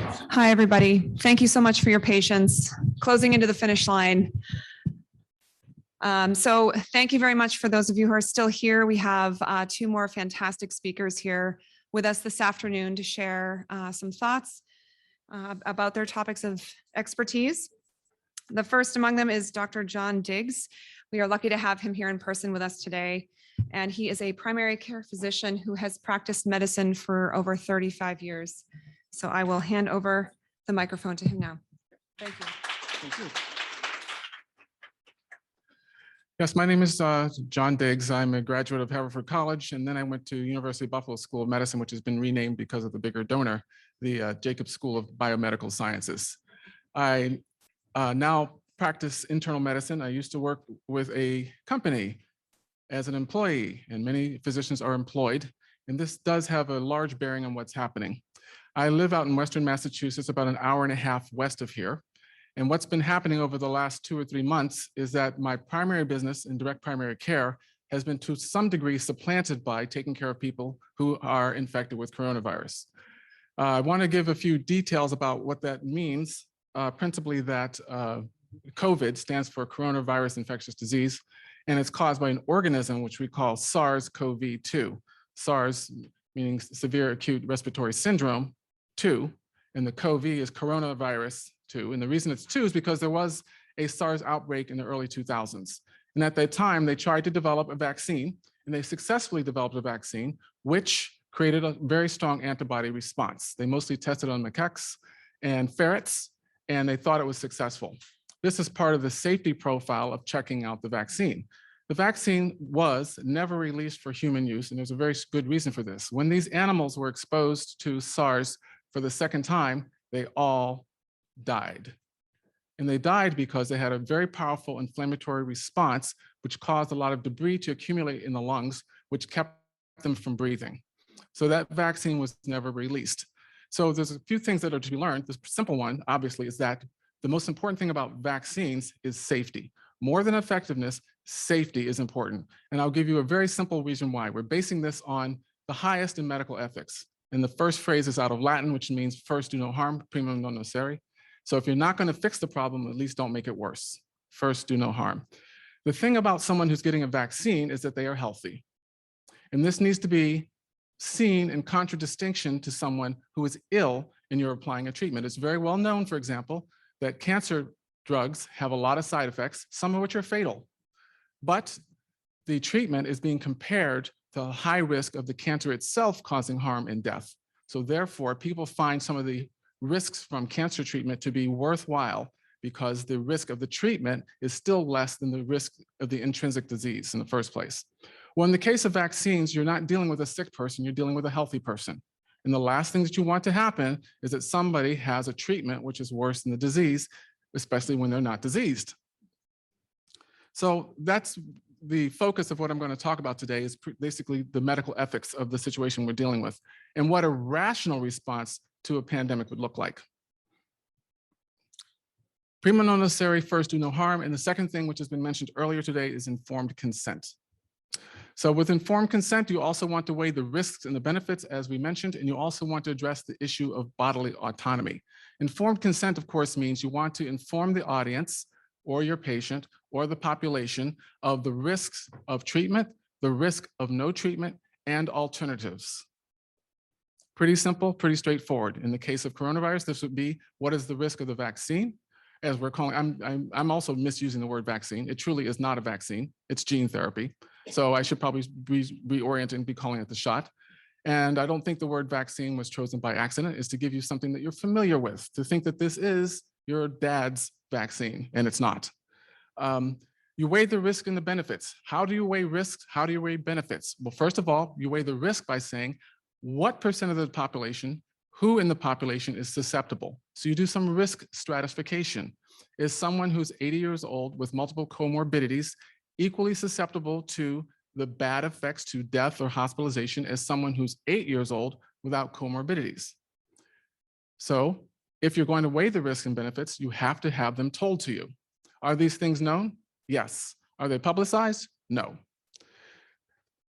Hi, everybody. Thank you so much for your patience. Closing into the finish line. So thank you very much for those of you who are still here. We have two more fantastic speakers here with us this afternoon to share some thoughts about their topics of expertise. The first among them is Dr. John Diggs. We are lucky to have him here in person with us today. And he is a primary care physician who has practiced medicine for over 35 years. So I will hand over the microphone to him now. Thank you. Thank you. Yes, my name is John Diggs. I'm a graduate of Haverford College, and then I went to University of Buffalo School of Medicine, which has been renamed because of the bigger donor, the Jacobs School of Biomedical Sciences. I now practice internal medicine. I used to work with a company as an employee, and many physicians are employed, and this does have a large bearing on what's happening. I live out in Western Massachusetts, about an hour and a half west of here. And what's been happening over the last 2 or 3 months is that my primary business in direct primary care has been to some degree supplanted by taking care of people who are infected with coronavirus. I want to give a few details about what that means, principally that COVID stands for coronavirus infectious disease, and it's caused by an organism which we call SARS-CoV-2. SARS meaning severe acute respiratory syndrome 2, and the CoV is coronavirus 2. And the reason it's 2 is because there was a SARS outbreak in the early 2000s. And at that time, they tried to develop a vaccine, and they successfully developed a vaccine, which created a very strong antibody response. They mostly tested on macaques and ferrets, and they thought it was successful. This is part of the safety profile of checking out the vaccine. The vaccine was never released for human use, and there's a very good reason for this. When these animals were exposed to SARS for the second time, they all died. And they died because they had a very powerful inflammatory response, which caused a lot of debris to accumulate in the lungs, which kept them from breathing. So that vaccine was never released. So there's a few things that are to be learned. The simple one, obviously, is that the most important thing about vaccines is safety. More than effectiveness, safety is important. And I'll give you a very simple reason why. We're basing this on the highest in medical ethics. And the first phrase is out of Latin, which means first do no harm, primum non nocere. So if you're not going to fix the problem, at least don't make it worse. First, do no harm. The thing about someone who's getting a vaccine is that they are healthy. And this needs to be seen in contradistinction to someone who is ill and you're applying a treatment. It's very well known, for example, that cancer drugs have a lot of side effects, some of which are fatal. But the treatment is being compared to the high risk of the cancer itself causing harm and death. So therefore, people find some of the risks from cancer treatment to be worthwhile because the risk of the treatment is still less than the risk of the intrinsic disease in the first place. Well, in the case of vaccines, you're not dealing with a sick person, you're dealing with a healthy person. And the last thing that you want to happen is that somebody has a treatment which is worse than the disease, especially when they're not diseased. So that's the focus of what I'm going to talk about today, is basically the medical ethics of the situation we're dealing with and what a rational response to a pandemic would look like. Prima non nocere, first do no harm. And the second thing, which has been mentioned earlier today, is informed consent. So with informed consent, you also want to weigh the risks and the benefits, as we mentioned, and you also want to address the issue of bodily autonomy. Informed consent, of course, means you want to inform the audience or your patient or the population of the risks of treatment, the risk of no treatment, and alternatives. Pretty simple, pretty straightforward. In the case of coronavirus, this would be, what is the risk of the vaccine? As we're calling, I'm also misusing the word vaccine. It truly is not a vaccine, it's gene therapy. So I should probably reorient and be calling it the shot. And I don't think the word vaccine was chosen by accident. It's to give you something that you're familiar with, to think that this is your dad's vaccine, and it's not. You weigh the risk and the benefits. How do you weigh risks? How do you weigh benefits? Well, first of all, you weigh the risk by saying, what percent of the population, who in the population is susceptible? So you do some risk stratification. Is someone who's 80 years old with multiple comorbidities equally susceptible to the bad effects to death or hospitalization as someone who's 8 years old without comorbidities? So if you're going to weigh the risks and benefits, you have to have them told to you. Are these things known? Yes. Are they publicized? No.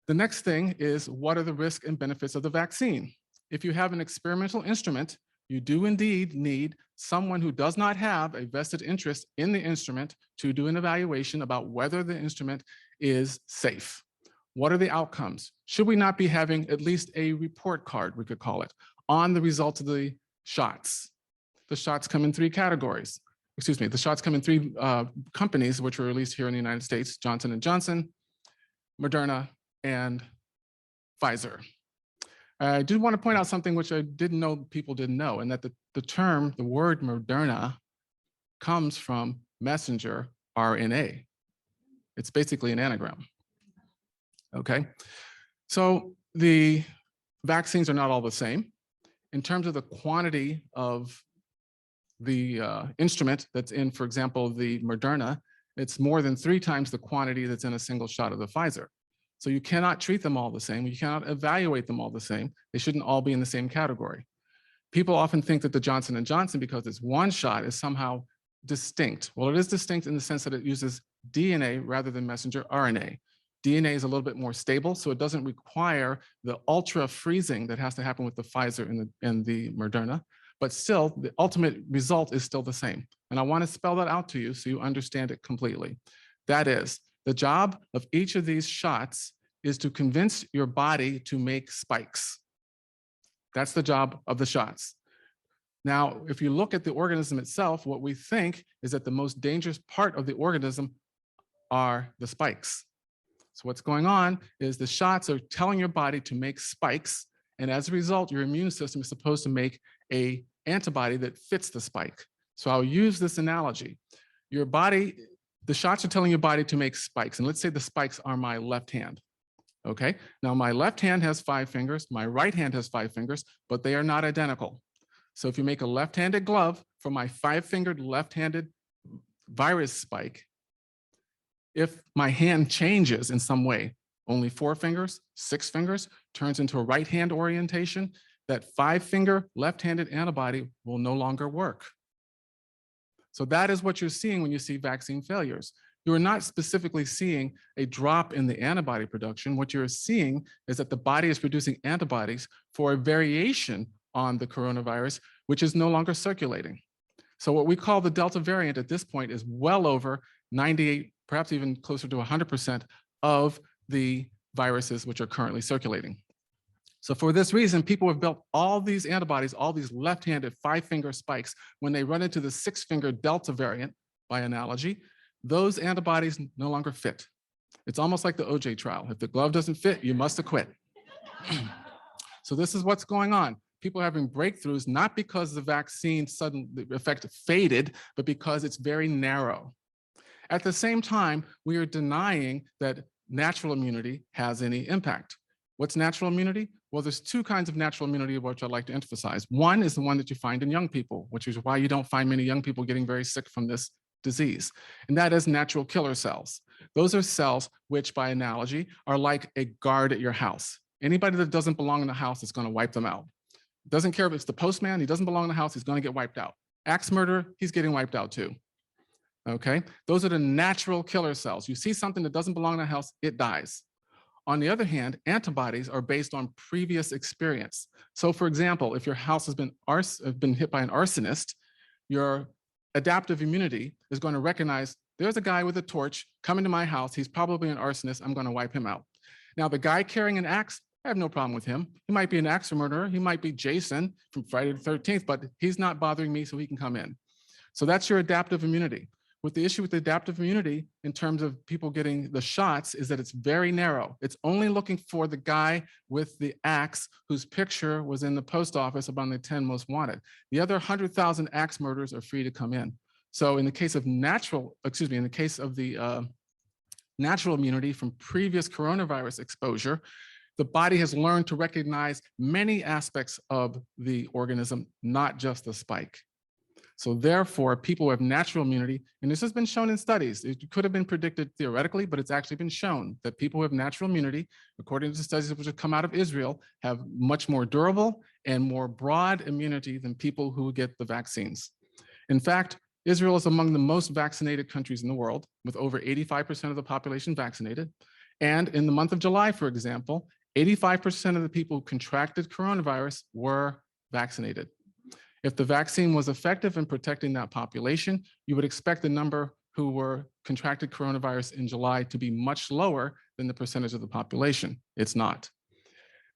The next thing is, what are the risks and benefits of the vaccine? If you have an experimental instrument, you do indeed need someone who does not have a vested interest in the instrument to do an evaluation about whether the instrument is safe. What are the outcomes? Should we not be having at least a report card, we could call it, on the results of the shots? The shots come in three categories. Excuse me, the shots come in three companies which were released here in the United States: Johnson & Johnson, Moderna, and Pfizer. I do want to point out something which I didn't know people didn't know, and that the word Moderna comes from messenger RNA. It's basically an anagram. Okay, so the vaccines are not all the same. In terms of the quantity of the instrument that's in, for example, the Moderna, it's more than 3 times the quantity that's in a single shot of the Pfizer. So you cannot treat them all the same. You cannot evaluate them all the same. They shouldn't all be in the same category. People often think that the Johnson & Johnson, because it's one shot, is somehow distinct. Well, it is distinct in the sense that it uses DNA rather than messenger RNA. DNA is a little bit more stable, so it doesn't require the ultra freezing that has to happen with the Pfizer and the Moderna. But still, the ultimate result is still the same. And I want to spell that out to you so you understand it completely. That is, the job of each of these shots is to convince your body to make spikes. That's the job of the shots. Now, if you look at the organism itself, what we think is that the most dangerous part of the organism are the spikes. So what's going on is the shots are telling your body to make spikes, and as a result, your immune system is supposed to make an antibody that fits the spike. So I'll use this analogy. Your body, the shots are telling your body to make spikes, and let's say the spikes are my left hand. Okay, now my left hand has 5 fingers, my right hand has 5 fingers, but they are not identical. So if you make a left-handed glove for my 5-fingered left-handed virus spike, if my hand changes in some way, only 4 fingers, 6 fingers, turns into a right hand orientation, that 5-finger left-handed antibody will no longer work. So that is what you're seeing when you see vaccine failures. You are not specifically seeing a drop in the antibody production. What you're seeing is that the body is producing antibodies for a variation on the coronavirus, which is no longer circulating. So what we call the Delta variant at this point is well over 98, perhaps even closer to 100% of the viruses which are currently circulating. So for this reason, people have built all these antibodies, all these left-handed 5-finger spikes. When they run into the 6-finger Delta variant, by analogy, those antibodies no longer fit. It's almost like the OJ trial. If the glove doesn't fit, you must acquit. So this is what's going on. People are having breakthroughs, not because the vaccine sudden effect faded, but because it's very narrow. At the same time, we are denying that natural immunity has any impact. What's natural immunity? Well, there's 2 kinds of natural immunity of which I'd like to emphasize. One is the one that you find in young people, which is why you don't find many young people getting very sick from this disease. And that is natural killer cells. Those are cells which, by analogy, are like a guard at your house. Anybody that doesn't belong in the house is going to wipe them out. Doesn't care if it's the postman, he doesn't belong in the house, he's going to get wiped out. Axe murderer, he's getting wiped out too. Okay, those are the natural killer cells. You see something that doesn't belong in the house, it dies. On the other hand, antibodies are based on previous experience. So for example, if your house has been hit by an arsonist, your adaptive immunity is going to recognize there's a guy with a torch coming to my house, he's probably an arsonist, I'm going to wipe him out. Now the guy carrying an axe, I have no problem with him. He might be an axe murderer, he might be Jason from Friday the 13th, but he's not bothering me, so he can come in. So that's your adaptive immunity. With the issue with adaptive immunity in terms of people getting the shots is that it's very narrow. It's only looking for the guy with the axe whose picture was in the post office among the 10 most wanted. The other 100,000 axe murderers are free to come in. So in the case of natural immunity from previous coronavirus exposure, the body has learned to recognize many aspects of the organism, not just the spike. So therefore, people who have natural immunity, and this has been shown in studies, it could have been predicted theoretically, but it's actually been shown that people who have natural immunity, according to studies which have come out of Israel, have much more durable and more broad immunity than people who get the vaccines. In fact, Israel is among the most vaccinated countries in the world, with over 85% of the population vaccinated. And in the month of July, for example, 85% of the people who contracted coronavirus were vaccinated. If the vaccine was effective in protecting that population, you would expect the number who were contracted coronavirus in July to be much lower than the percentage of the population. It's not.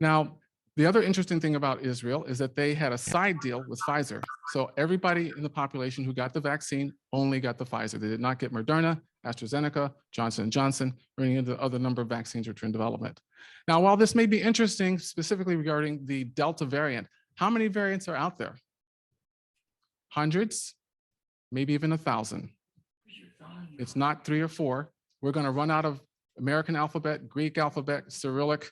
Now, the other interesting thing about Israel is that they had a side deal with Pfizer. So everybody in the population who got the vaccine only got the Pfizer. They did not get Moderna, AstraZeneca, Johnson & Johnson, or any of the other number of vaccines which are in development. Now, while this may be interesting, specifically regarding the Delta variant, how many variants are out there? Hundreds, maybe even 1,000. It's not 3 or 4. We're going to run out of American alphabet, Greek alphabet, Cyrillic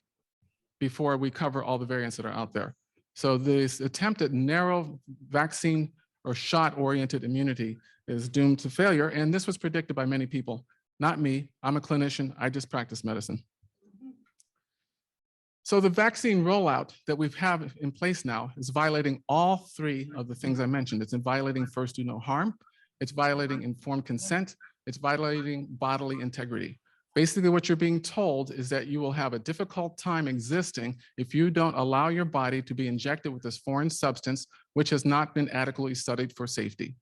before we cover all the variants that are out there. So this attempt at narrow vaccine or shot-oriented immunity is doomed to failure. And this was predicted by many people, not me. I'm a clinician. I just practice medicine. So the vaccine rollout that we have in place now is violating all 3 of the things I mentioned. It's violating first do no harm. It's violating informed consent. It's violating bodily integrity. Basically, what you're being told is that you will have a difficult time existing if you don't allow your body to be injected with this foreign substance, which has not been adequately studied for safety.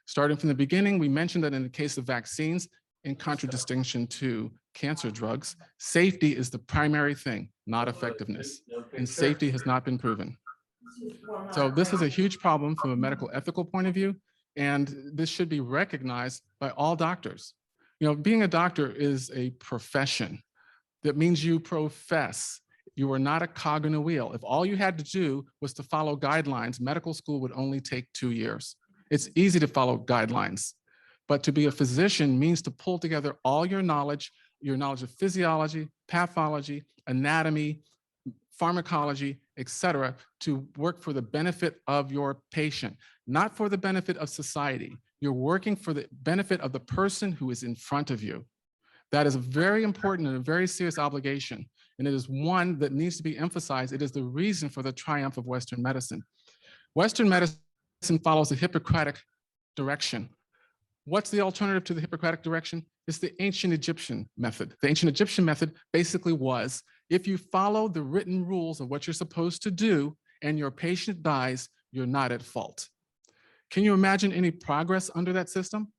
Starting from the beginning, we mentioned that in the case of vaccines, in contradistinction to cancer drugs, safety is the primary thing, not effectiveness. And safety has not been proven. So this is a huge problem from a medical ethical point of view, and this should be recognized by all doctors. You know, being a doctor is a profession. That means you profess. You are not a cog in a wheel. If all you had to do was to follow guidelines, medical school would only take 2 years. It's easy to follow guidelines, but to be a physician means to pull together all your knowledge of physiology, pathology, anatomy, pharmacology, et cetera, to work for the benefit of your patient, not for the benefit of society. You're working for the benefit of the person who is in front of you. That is very important and a very serious obligation. And it is one that needs to be emphasized. It is the reason for the triumph of Western medicine. Western medicine follows the Hippocratic direction. What's the alternative to the Hippocratic direction? It's the ancient Egyptian method. The ancient Egyptian method basically was, if you follow the written rules of what you're supposed to do and your patient dies, you're not at fault. Can you imagine any progress under that system?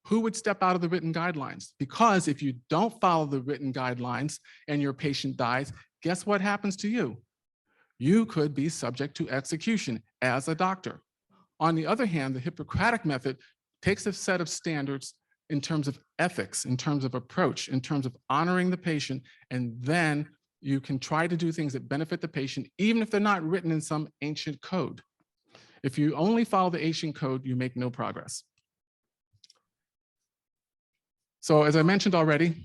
Who would step out of the written guidelines? Because if you don't follow the written guidelines and your patient dies, guess what happens to you? You could be subject to execution as a doctor. On the other hand, the Hippocratic method takes a set of standards in terms of ethics, in terms of approach, in terms of honoring the patient, and then you can try to do things that benefit the patient, even if they're not written in some ancient code. If you only follow the ancient code, you make no progress. So as I mentioned already,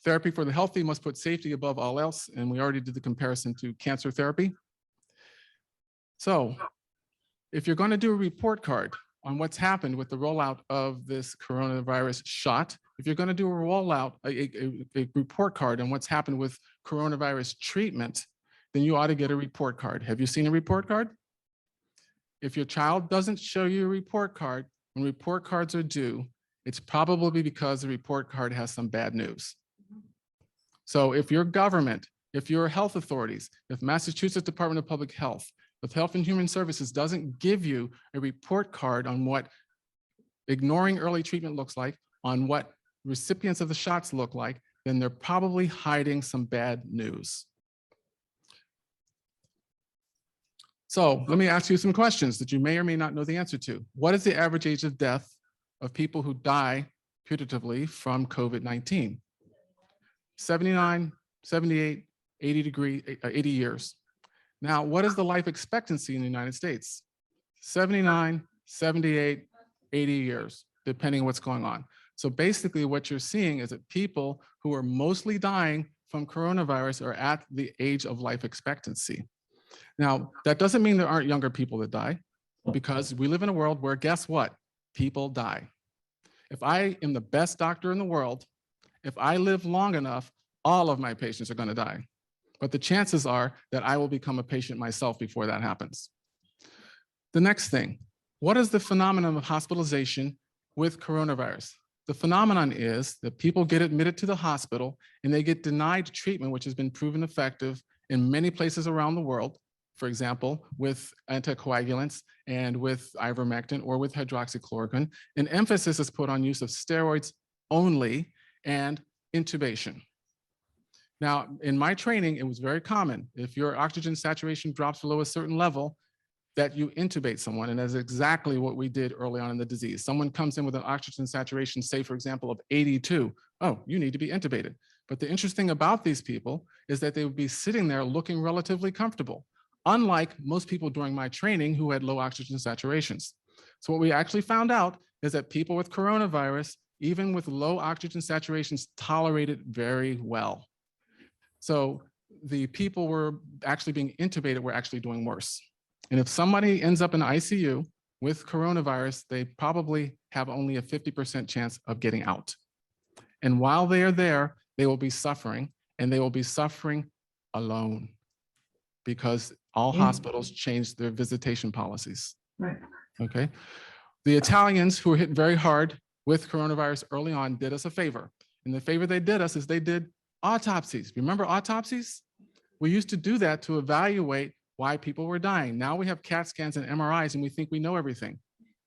therapy for the healthy must put safety above all else, and we already did the comparison to cancer therapy. So if you're going to do a report card on what's happened with the rollout of this coronavirus shot, if you're going to do a rollout, a report card on what's happened with coronavirus treatment, then you ought to get a report card. Have you seen a report card? If your child doesn't show you a report card, when report cards are due, it's probably because the report card has some bad news. So if your government, if your health authorities, if Massachusetts Department of Public Health, if Health and Human Services doesn't give you a report card on what ignoring early treatment looks like, on what recipients of the shots look like, then they're probably hiding some bad news. So let me ask you some questions that you may or may not know the answer to. What is the average age of death of people who die putatively from COVID-19? 79, 78, 80 years. Now, what is the life expectancy in the United States? 79, 78, 80 years, depending on what's going on. So basically what you're seeing is that people who are mostly dying from coronavirus are at the age of life expectancy. Now, that doesn't mean there aren't younger people that die, because we live in a world where, guess what? People die. If I am the best doctor in the world, if I live long enough, all of my patients are going to die. But the chances are that I will become a patient myself before that happens. The next thing, what is the phenomenon of hospitalization with coronavirus? The phenomenon is that people get admitted to the hospital and they get denied treatment, which has been proven effective in many places around the world for example, with anticoagulants and with ivermectin or with hydroxychloroquine. An emphasis is put on use of steroids only and intubation. Now, in my training, it was very common. If your oxygen saturation drops below a certain level, that you intubate someone, and that's exactly what we did early on in the disease. Someone comes in with an oxygen saturation, say, for example, of 82. Oh, you need to be intubated. But the interesting thing about these people is that they would be sitting there looking relatively comfortable, unlike most people during my training who had low oxygen saturations. So what we actually found out is that people with coronavirus, even with low oxygen saturations, tolerated very well. So the people were actually being intubated were actually doing worse. And if somebody ends up in ICU with coronavirus, they probably have only a 50% chance of getting out. And while they are there, they will be suffering, and they will be suffering alone because all hospitals changed their visitation policies. Right. Okay. The Italians, who were hit very hard with coronavirus early on, did us a favor. And the favor they did us is they did autopsies. Remember autopsies? We used to do that to evaluate why people were dying. Now we have CAT scans and MRIs and we think we know everything.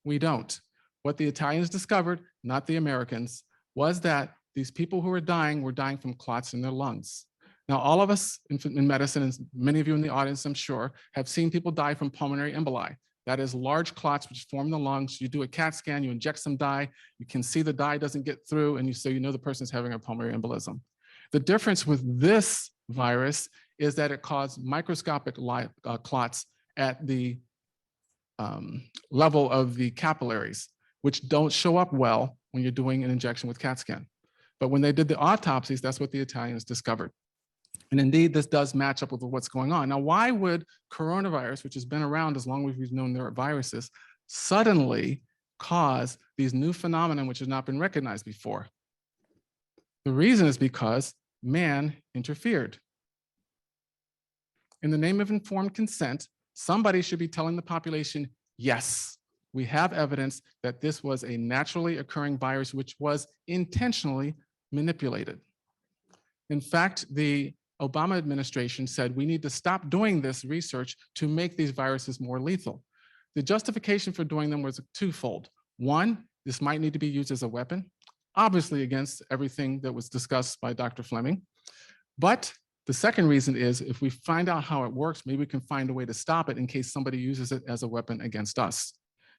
We don't. What the Italians discovered, not the Americans, was that these people who were dying from clots in their lungs. Now, all of us in medicine, and many of you in the audience, I'm sure, have seen people die from pulmonary emboli. That is large clots which form the lungs. You do a CAT scan, you inject some dye, you can see the dye doesn't get through, and so you know the person's having a pulmonary embolism. The difference with this virus is that it caused microscopic clots at the level of the capillaries, which don't show up well when you're doing an injection with CAT scan. But when they did the autopsies, that's what the Italians discovered. And indeed, this does match up with what's going on. Now, why would coronavirus, which has been around as long as we've known there are viruses, suddenly cause these new phenomena which have not been recognized before? The reason is because man interfered. In the name of informed consent, somebody should be telling the population, yes, we have evidence that this was a naturally occurring virus which was intentionally manipulated. In fact, the Obama administration said we need to stop doing this research to make these viruses more lethal. The justification for doing them was twofold. One, this might need to be used as a weapon, obviously against everything that was discussed by Dr. Fleming. But the second reason is if we find out how it works, maybe we can find a way to stop it in case somebody uses it as a weapon against us.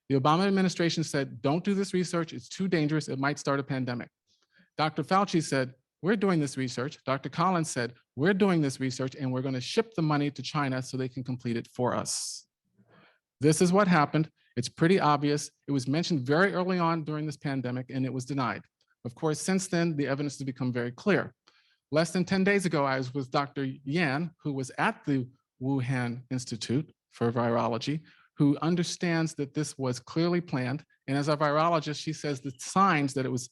The Obama administration said, don't do this research. It's too dangerous. It might start a pandemic. Dr. Fauci said, we're doing this research. Dr. Collins said, we're doing this research and we're going to ship the money to China so they can complete it for us. This is what happened. It's pretty obvious. It was mentioned very early on during this pandemic and it was denied. Of course, since then, the evidence has become very clear. Less than 10 days ago, I was with Dr. Yan, who was at the Wuhan Institute for Virology, who understands that this was clearly planned. And as a virologist, she says the signs that it was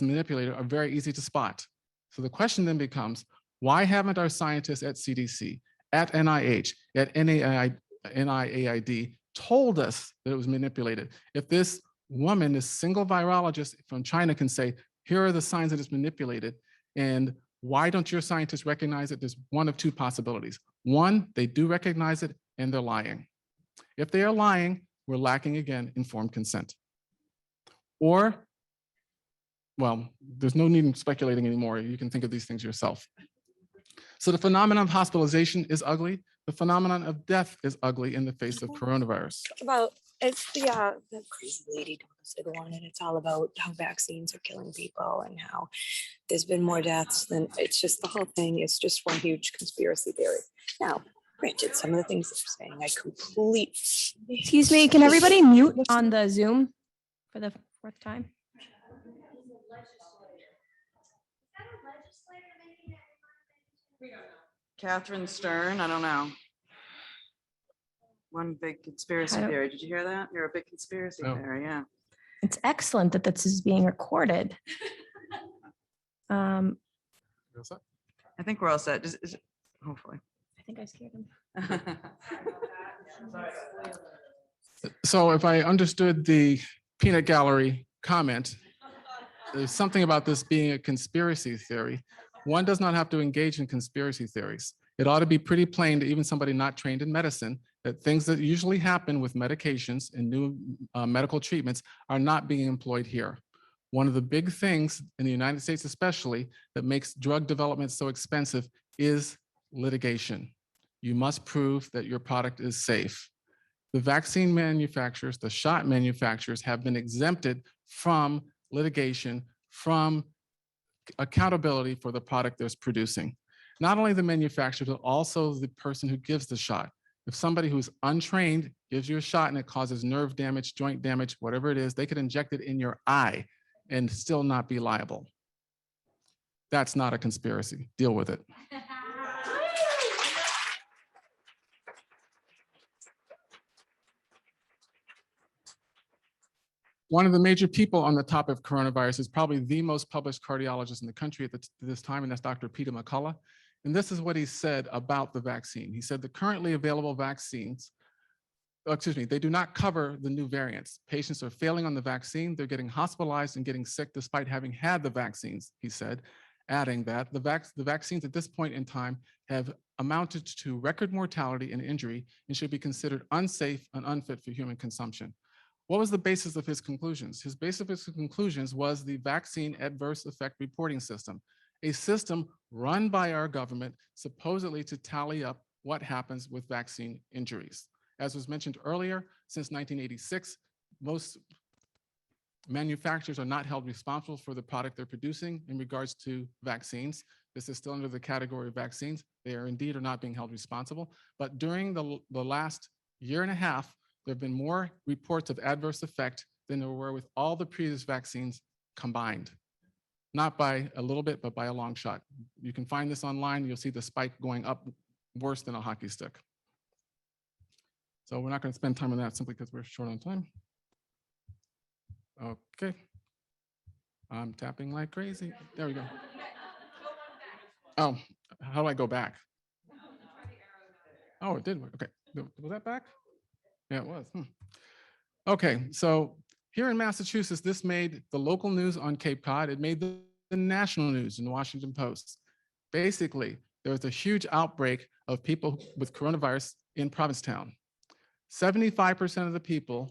manipulated are very easy to spot. So the question then becomes, why haven't our scientists at CDC, at NIH, at NIAID told us that it was manipulated? If this woman, this single virologist from China can say, here are the signs that it's manipulated, and why don't your scientists recognize it? There's one of two possibilities. One, they do recognize it and they're lying. If they are lying, we're lacking, again, informed consent. Or, well, there's no need in speculating anymore. You can think of these things yourself. So the phenomenon of hospitalization is ugly. The phenomenon of death is ugly in the face of coronavirus. It's the crazy lady told us to go on, and it's all about how vaccines are killing people and how there's been more deaths than it's just the whole thing is just one huge conspiracy theory. Now, granted, some of the things they're saying, I completely. Excuse me, can everybody mute on the Zoom for the fourth time? Catherine Stern, I don't know. One big conspiracy theory. Did you hear that? You're a big conspiracy theory, yeah. It's excellent that this is being recorded. I think we're all set. Hopefully. I think I scared him. So if I understood the peanut gallery comment, there's something about this being a conspiracy theory. One does not have to engage in conspiracy theories. It ought to be pretty plain to even somebody not trained in medicine that things that usually happen with medications and new medical treatments are not being employed here. One of the big things in the United States especially that makes drug development so expensive is litigation. You must prove that your product is safe. The vaccine manufacturers, the shot manufacturers have been exempted from litigation, from accountability for the product they're producing. Not only the manufacturer, but also the person who gives the shot. If somebody who's untrained gives you a shot and it causes nerve damage, joint damage, whatever it is, they could inject it in your eye and still not be liable. That's not a conspiracy. Deal with it. One of the major people on the topic of coronavirus is probably the most published cardiologist in the country at this time, and that's Dr. Peter McCullough. And this is what he said about the vaccine. He said the currently available vaccines, they do not cover the new variants. Patients are failing on the vaccine. They're getting hospitalized and getting sick despite having had the vaccines, he said, adding that the vaccines at this point in time have amounted to record mortality and injury and should be considered unsafe and unfit for human consumption. What was the basis of his conclusions? His basis of his conclusions was the vaccine adverse effect reporting system, a system run by our government supposedly to tally up what happens with vaccine injuries. As was mentioned earlier, since 1986, most manufacturers are not held responsible for the product they're producing in regards to vaccines. This is still under the category of vaccines. They are indeed are not being held responsible. But during the last year and a half, there have been more reports of adverse effect than there were with all the previous vaccines combined. Not by a little bit, but by a long shot. You can find this online. You'll see the spike going up worse than a hockey stick. So we're not going to spend time on that simply because we're short on time. Okay. I'm tapping like crazy. There we go. Oh, how do I go back? Oh, it did work. Okay. Was that back? Yeah, it was. Okay, so here in Massachusetts, this made the local news on Cape Cod. It made the national news in the Washington Post. Basically, there was a huge outbreak of people with coronavirus in Provincetown. 75% of the people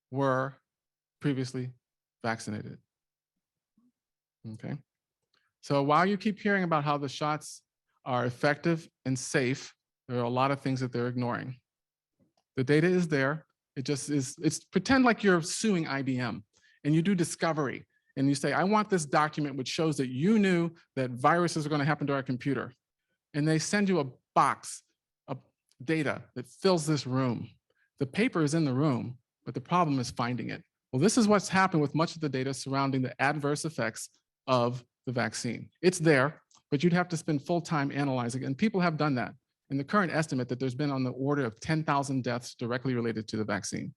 were previously vaccinated. Okay, so while you keep hearing about how the shots are effective and safe, there are a lot of things that they're ignoring. The data is there. It just is, it's pretend like you're suing IBM and you do discovery and you say, I want this document which shows that you knew that viruses are going to happen to our computer. And they send you a box of data that fills this room. The paper is in the room, but the problem is finding it. Well, this is what's happened with much of the data surrounding the adverse effects of the vaccine. It's there, but you'd have to spend full time analyzing it, and people have done that. And the current estimate that there's been on the order of 10,000 deaths directly related to the vaccine.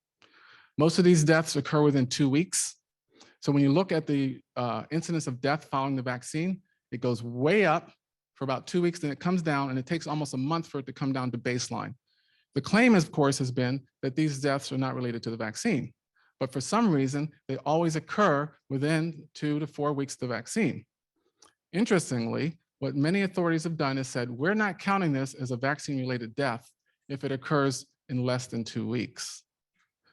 Most of these deaths occur within 2 weeks. So when you look at the incidence of death following the vaccine, it goes way up for about 2 weeks, then it comes down, and it takes almost a month for it to come down to baseline. The claim, of course, has been that these deaths are not related to the vaccine. But for some reason, they always occur within 2 to 4 weeks of the vaccine. Interestingly, what many authorities have done is said, we're not counting this as a vaccine-related death if it occurs in less than 2 weeks.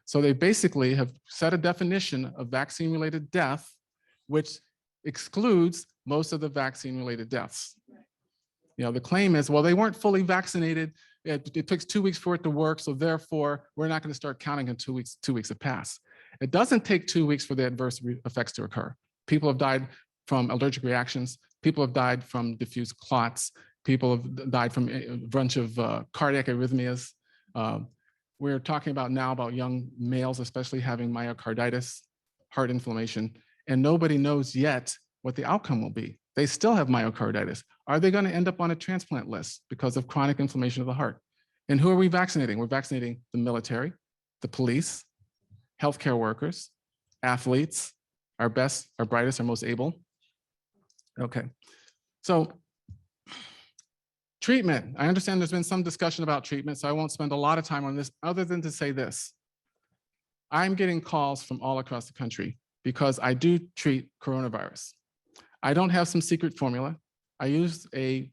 So they basically have set a definition of vaccine-related death, which excludes most of the vaccine-related deaths. You know, the claim is, well, they weren't fully vaccinated. It takes 2 weeks for it to work, so therefore, we're not going to start counting in 2 weeks. 2 weeks have passed. It doesn't take 2 weeks for the adverse effects to occur. People have died from allergic reactions. People have died from diffuse clots. People have died from a bunch of cardiac arrhythmias. We're talking about now about young males, especially having myocarditis, heart inflammation, and nobody knows yet what the outcome will be. They still have myocarditis. Are they going to end up on a transplant list because of chronic inflammation of the heart? And who are we vaccinating? We're vaccinating the military, the police, healthcare workers, athletes, our best, our brightest, our most able. Okay, so treatment. I understand there's been some discussion about treatment, so I won't spend a lot of time on this other than to say this. I'm getting calls from all across the country because I do treat coronavirus. I don't have some secret formula. I use a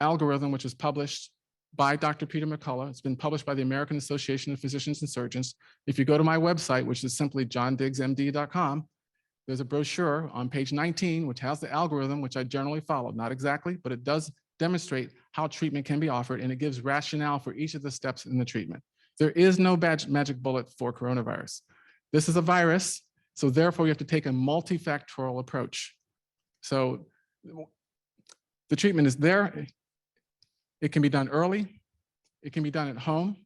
algorithm, which is published by Dr. Peter McCullough. It's been published by the American Association of Physicians and Surgeons. If you go to my website, which is simply johndiggsmd.com, there's a brochure on page 19, which has the algorithm, which I generally follow, not exactly, but it does demonstrate how treatment can be offered, and it gives rationale for each of the steps in the treatment. There is no magic bullet for coronavirus. This is a virus, so therefore you have to take a multifactorial approach. So the treatment is there. It can be done early. It can be done at home.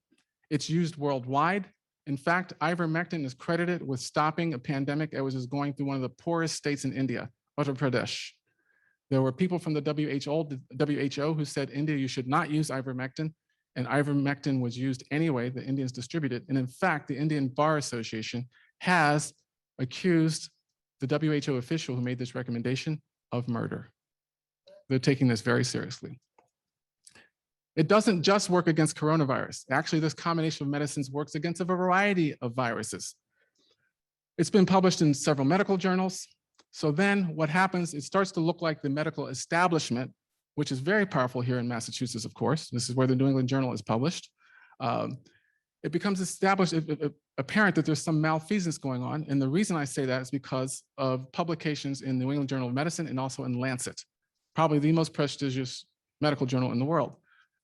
It's used worldwide. In fact, ivermectin is credited with stopping a pandemic that was going through one of the poorest states in India, Uttar Pradesh. There were people from the WHO who said, India, you should not use ivermectin. And ivermectin was used anyway, the Indians distributed. And in fact, the Indian Bar Association has accused the WHO official who made this recommendation of murder. They're taking this very seriously. It doesn't just work against coronavirus. Actually, this combination of medicines works against a variety of viruses. It's been published in several medical journals. So then what happens, it starts to look like the medical establishment, which is very powerful here in Massachusetts, of course. This is where the New England Journal is published. It becomes established, apparent that there's some malfeasance going on. And the reason I say that is because of publications in the New England Journal of Medicine and also in Lancet, probably the most prestigious medical journal in the world.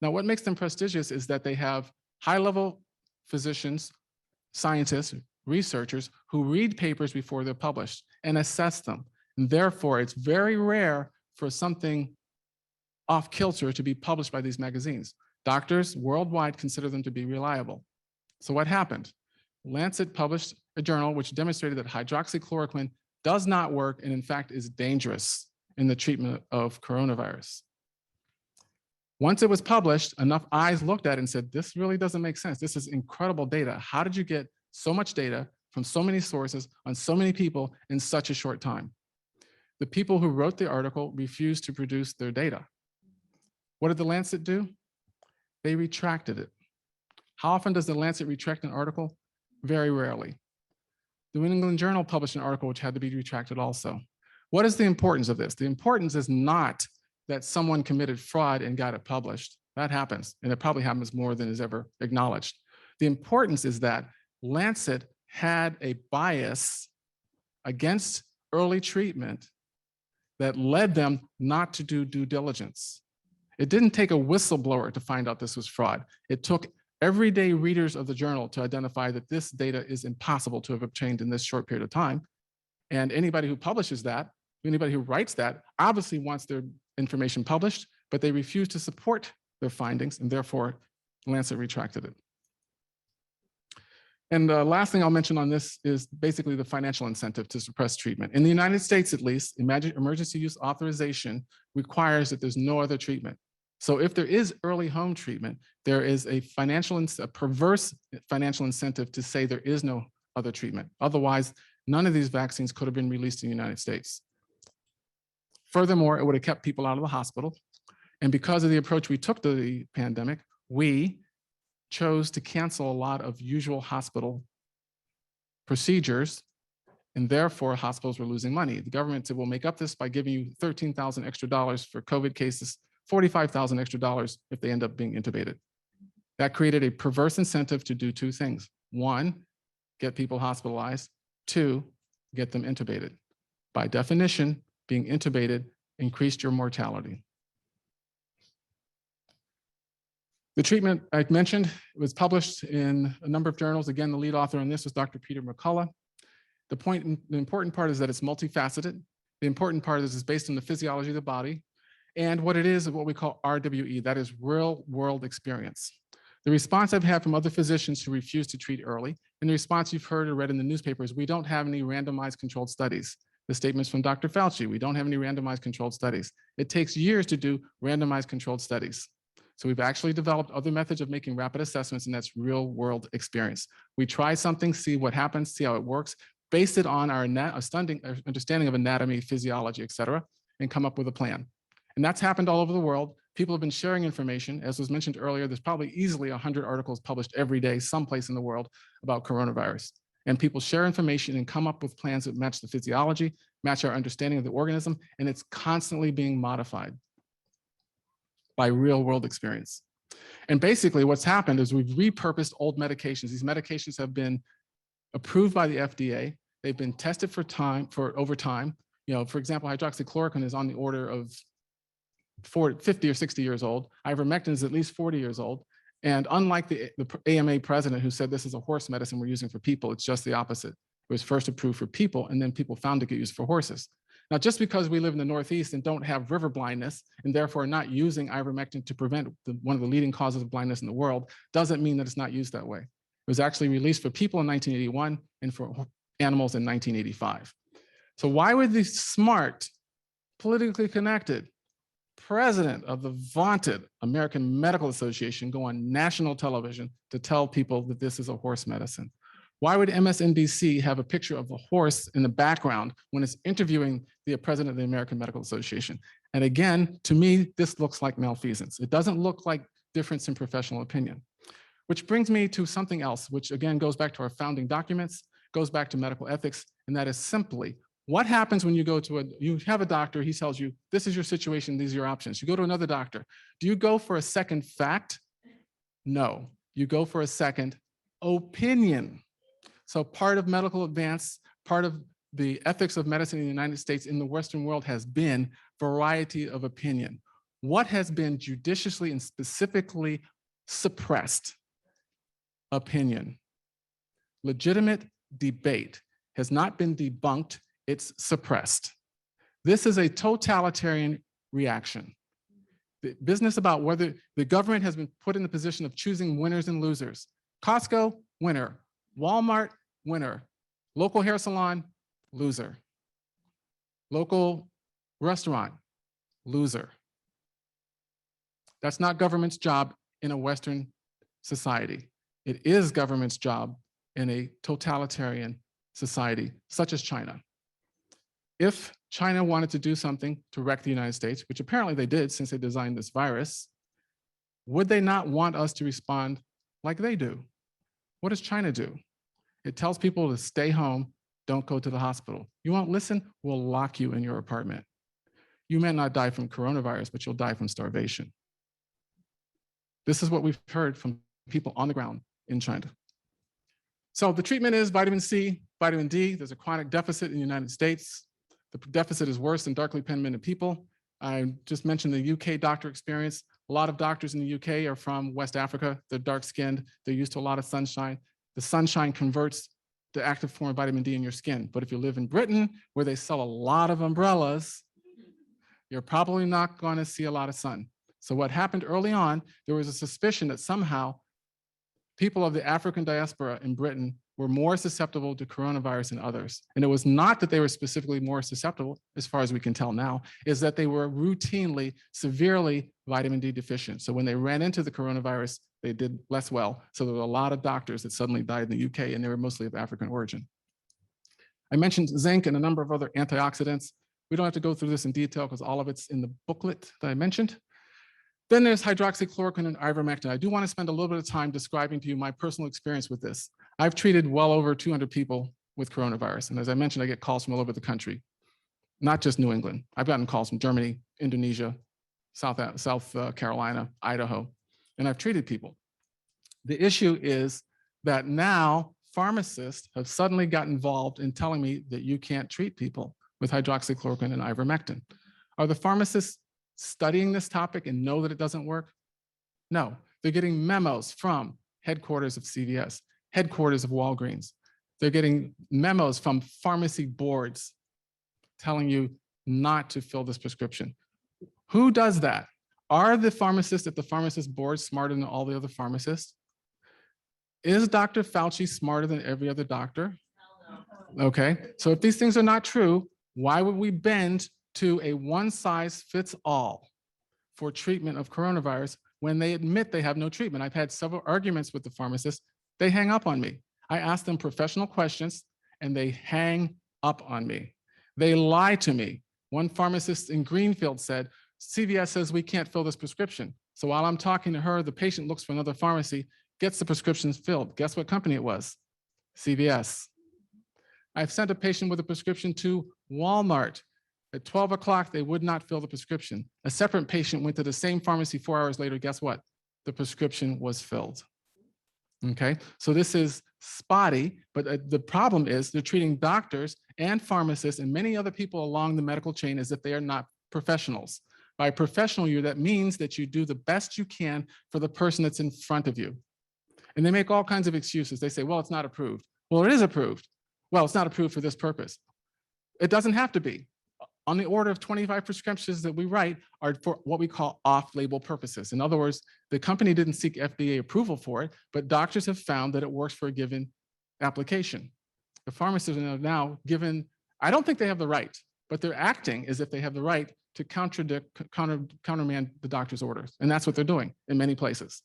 Now, what makes them prestigious is that they have high-level physicians, scientists, researchers who read papers before they're published and assess them. And therefore, it's very rare for something off kilter to be published by these magazines. Doctors worldwide consider them to be reliable. So what happened? Lancet published a journal which demonstrated that hydroxychloroquine does not work and in fact is dangerous in the treatment of coronavirus. Once it was published, enough eyes looked at it and said, this really doesn't make sense. This is incredible data. How did you get so much data from so many sources on so many people in such a short time? The people who wrote the article refused to produce their data. What did the Lancet do? They retracted it. How often does the Lancet retract an article? Very rarely. The New England Journal published an article which had to be retracted also. What is the importance of this? The importance is not that someone committed fraud and got it published. That happens, and it probably happens more than is ever acknowledged. The importance is that Lancet had a bias against early treatment that led them not to do due diligence. It didn't take a whistleblower to find out this was fraud. It took everyday readers of the journal to identify that this data is impossible to have obtained in this short period of time. And anybody who publishes that, anybody who writes that, obviously wants their information published, but they refuse to support their findings, and therefore Lancet retracted it. And the last thing I'll mention on this is basically the financial incentive to suppress treatment. In the United States, at least, emergency use authorization requires that there's no other treatment. So if there is early home treatment, there is a perverse financial incentive to say there is no other treatment. Otherwise, none of these vaccines could have been released in the United States. Furthermore, it would have kept people out of the hospital. And because of the approach we took to the pandemic, we chose to cancel a lot of usual hospital procedures, and therefore hospitals were losing money. The government said, we'll make up this by giving you $13,000 extra for COVID cases, $45,000 extra if they end up being intubated. That created a perverse incentive to do two things. One, get people hospitalized. Two, get them intubated. By definition, being intubated increased your mortality. The treatment I mentioned was published in a number of journals. Again, the lead author on this was Dr. Peter McCullough. The important part is that it's multifaceted. The important part is it's based on the physiology of the body. And what it is what we call RWE, that is real world experience. The response I've had from other physicians who refuse to treat early, and the response you've heard or read in the newspapers, we don't have any randomized controlled studies. The statements from Dr. Fauci, we don't have any randomized controlled studies. It takes years to do randomized controlled studies. So we've actually developed other methods of making rapid assessments, and that's real world experience. We try something, see what happens, see how it works, base it on our understanding of anatomy, physiology, et cetera, and come up with a plan. And that's happened all over the world. People have been sharing information. As was mentioned earlier, there's probably easily 100 articles published every day, someplace in the world, about coronavirus. And people share information and come up with plans that match the physiology, match our understanding of the organism, and it's constantly being modified. by real world experience. And basically what's happened is we've repurposed old medications. These medications have been approved by the FDA. They've been tested over time. You know, for example, hydroxychloroquine is on the order of 50 or 60 years old. Ivermectin is at least 40 years old. And unlike the AMA president who said this is a horse medicine we're using for people, it's just the opposite. It was first approved for people, and then people found it get used for horses. Now, just because we live in the Northeast and don't have river blindness, and therefore not using ivermectin to prevent one of the leading causes of blindness in the world, doesn't mean that it's not used that way. It was actually released for people in 1981 and for animals in 1985. So why would the smart, politically connected president of the vaunted American Medical Association go on national television to tell people that this is a horse medicine? Why would MSNBC have a picture of a horse in the background when it's interviewing the president of the American Medical Association? And again, to me, this looks like malfeasance. It doesn't look like difference in professional opinion. Which brings me to something else, which again goes back to our founding documents, goes back to medical ethics, and that is simply, what happens when you go to you have a doctor, he tells you, this is your situation, these are your options. You go to another doctor. Do you go for a second fact? No, you go for a second opinion. So part of medical advance, part of the ethics of medicine in the United States in the Western world has been variety of opinion. What has been judiciously and specifically suppressed? Opinion. Legitimate debate has not been debunked, it's suppressed. This is a totalitarian reaction. The business about whether the government has been put in the position of choosing winners and losers. Costco, winner. Walmart, winner. Local hair salon, loser. Local restaurant, loser. That's not government's job in a Western society. It is government's job in a totalitarian society, such as China. If China wanted to do something to wreck the United States, which apparently they did since they designed this virus, would they not want us to respond like they do? What does China do? It tells people to stay home, don't go to the hospital. You won't listen, we'll lock you in your apartment. You may not die from coronavirus, but you'll die from starvation. This is what we've heard from people on the ground in China. So the treatment is vitamin C, vitamin D. There's a chronic deficit in the United States. The deficit is worse in darkly pigmented people. I just mentioned the UK doctor experience. A lot of doctors in the UK are from West Africa. They're dark-skinned. They're used to a lot of sunshine. The sunshine converts the active form of vitamin D in your skin. But if you live in Britain, where they sell a lot of umbrellas, you're probably not going to see a lot of sun. So what happened early on, there was a suspicion that somehow people of the African diaspora in Britain were more susceptible to coronavirus than others. And it was not that they were specifically more susceptible, as far as we can tell now, is that they were routinely, severely vitamin D deficient. So when they ran into the coronavirus, they did less well. So there were a lot of doctors that suddenly died in the UK, and they were mostly of African origin. I mentioned zinc and a number of other antioxidants. We don't have to go through this in detail because all of it's in the booklet that I mentioned. Then there's hydroxychloroquine and ivermectin. I do want to spend a little bit of time describing to you my personal experience with this. I've treated well over 200 people with coronavirus. And as I mentioned, I get calls from all over the country, not just New England. I've gotten calls from Germany, Indonesia, South Carolina, Idaho, and I've treated people. The issue is that now pharmacists have suddenly got involved in telling me that you can't treat people with hydroxychloroquine and ivermectin. Are the pharmacists studying this topic and know that it doesn't work? No, they're getting memos from headquarters of CVS, headquarters of Walgreens. They're getting memos from pharmacy boards telling you not to fill this prescription. Who does that? Are the pharmacists at the pharmacist board smarter than all the other pharmacists? Is Dr. Fauci smarter than every other doctor? Okay, so if these things are not true, why would we bend to a one-size-fits-all for treatment of coronavirus when they admit they have no treatment? I've had several arguments with the pharmacists. They hang up on me. I ask them professional questions and they hang up on me. They lie to me. One pharmacist in Greenfield said, CVS says we can't fill this prescription. So while I'm talking to her, the patient looks for another pharmacy, gets the prescriptions filled. Guess what company it was? CVS. I've sent a patient with a prescription to Walmart. At 12 o'clock, they would not fill the prescription. A separate patient went to the same pharmacy 4 hours later. Guess what? The prescription was filled. Okay, so this is spotty, but the problem is they're treating doctors and pharmacists and many other people along the medical chain as if they are not professionals. By professional, that means that you do the best you can for the person that's in front of you. And they make all kinds of excuses. They say, well, it's not approved. Well, it is approved. Well, it's not approved for this purpose. It doesn't have to be. On the order of 25 prescriptions that we write are for what we call off-label purposes. In other words, the company didn't seek FDA approval for it, but doctors have found that it works for a given application. The pharmacists are now given, I don't think they have the right, but they're acting as if they have the right to countermand the doctor's orders. And that's what they're doing in many places.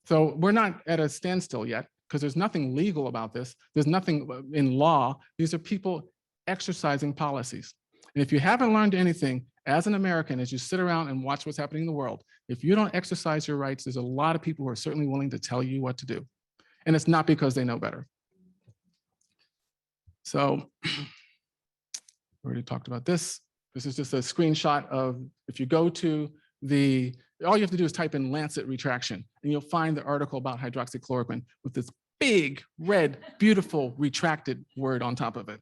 So we're not at a standstill yet because there's nothing legal about this. There's nothing in law. These are people exercising policies. And if you haven't learned anything as an American, as you sit around and watch what's happening in the world, if you don't exercise your rights, there's a lot of people who are certainly willing to tell you what to do. And it's not because they know better. So we already talked about this. This is just a screenshot of, if you go to all you have to do is type in Lancet retraction, and you'll find the article about hydroxychloroquine with this big, red, beautiful, retracted word on top of it.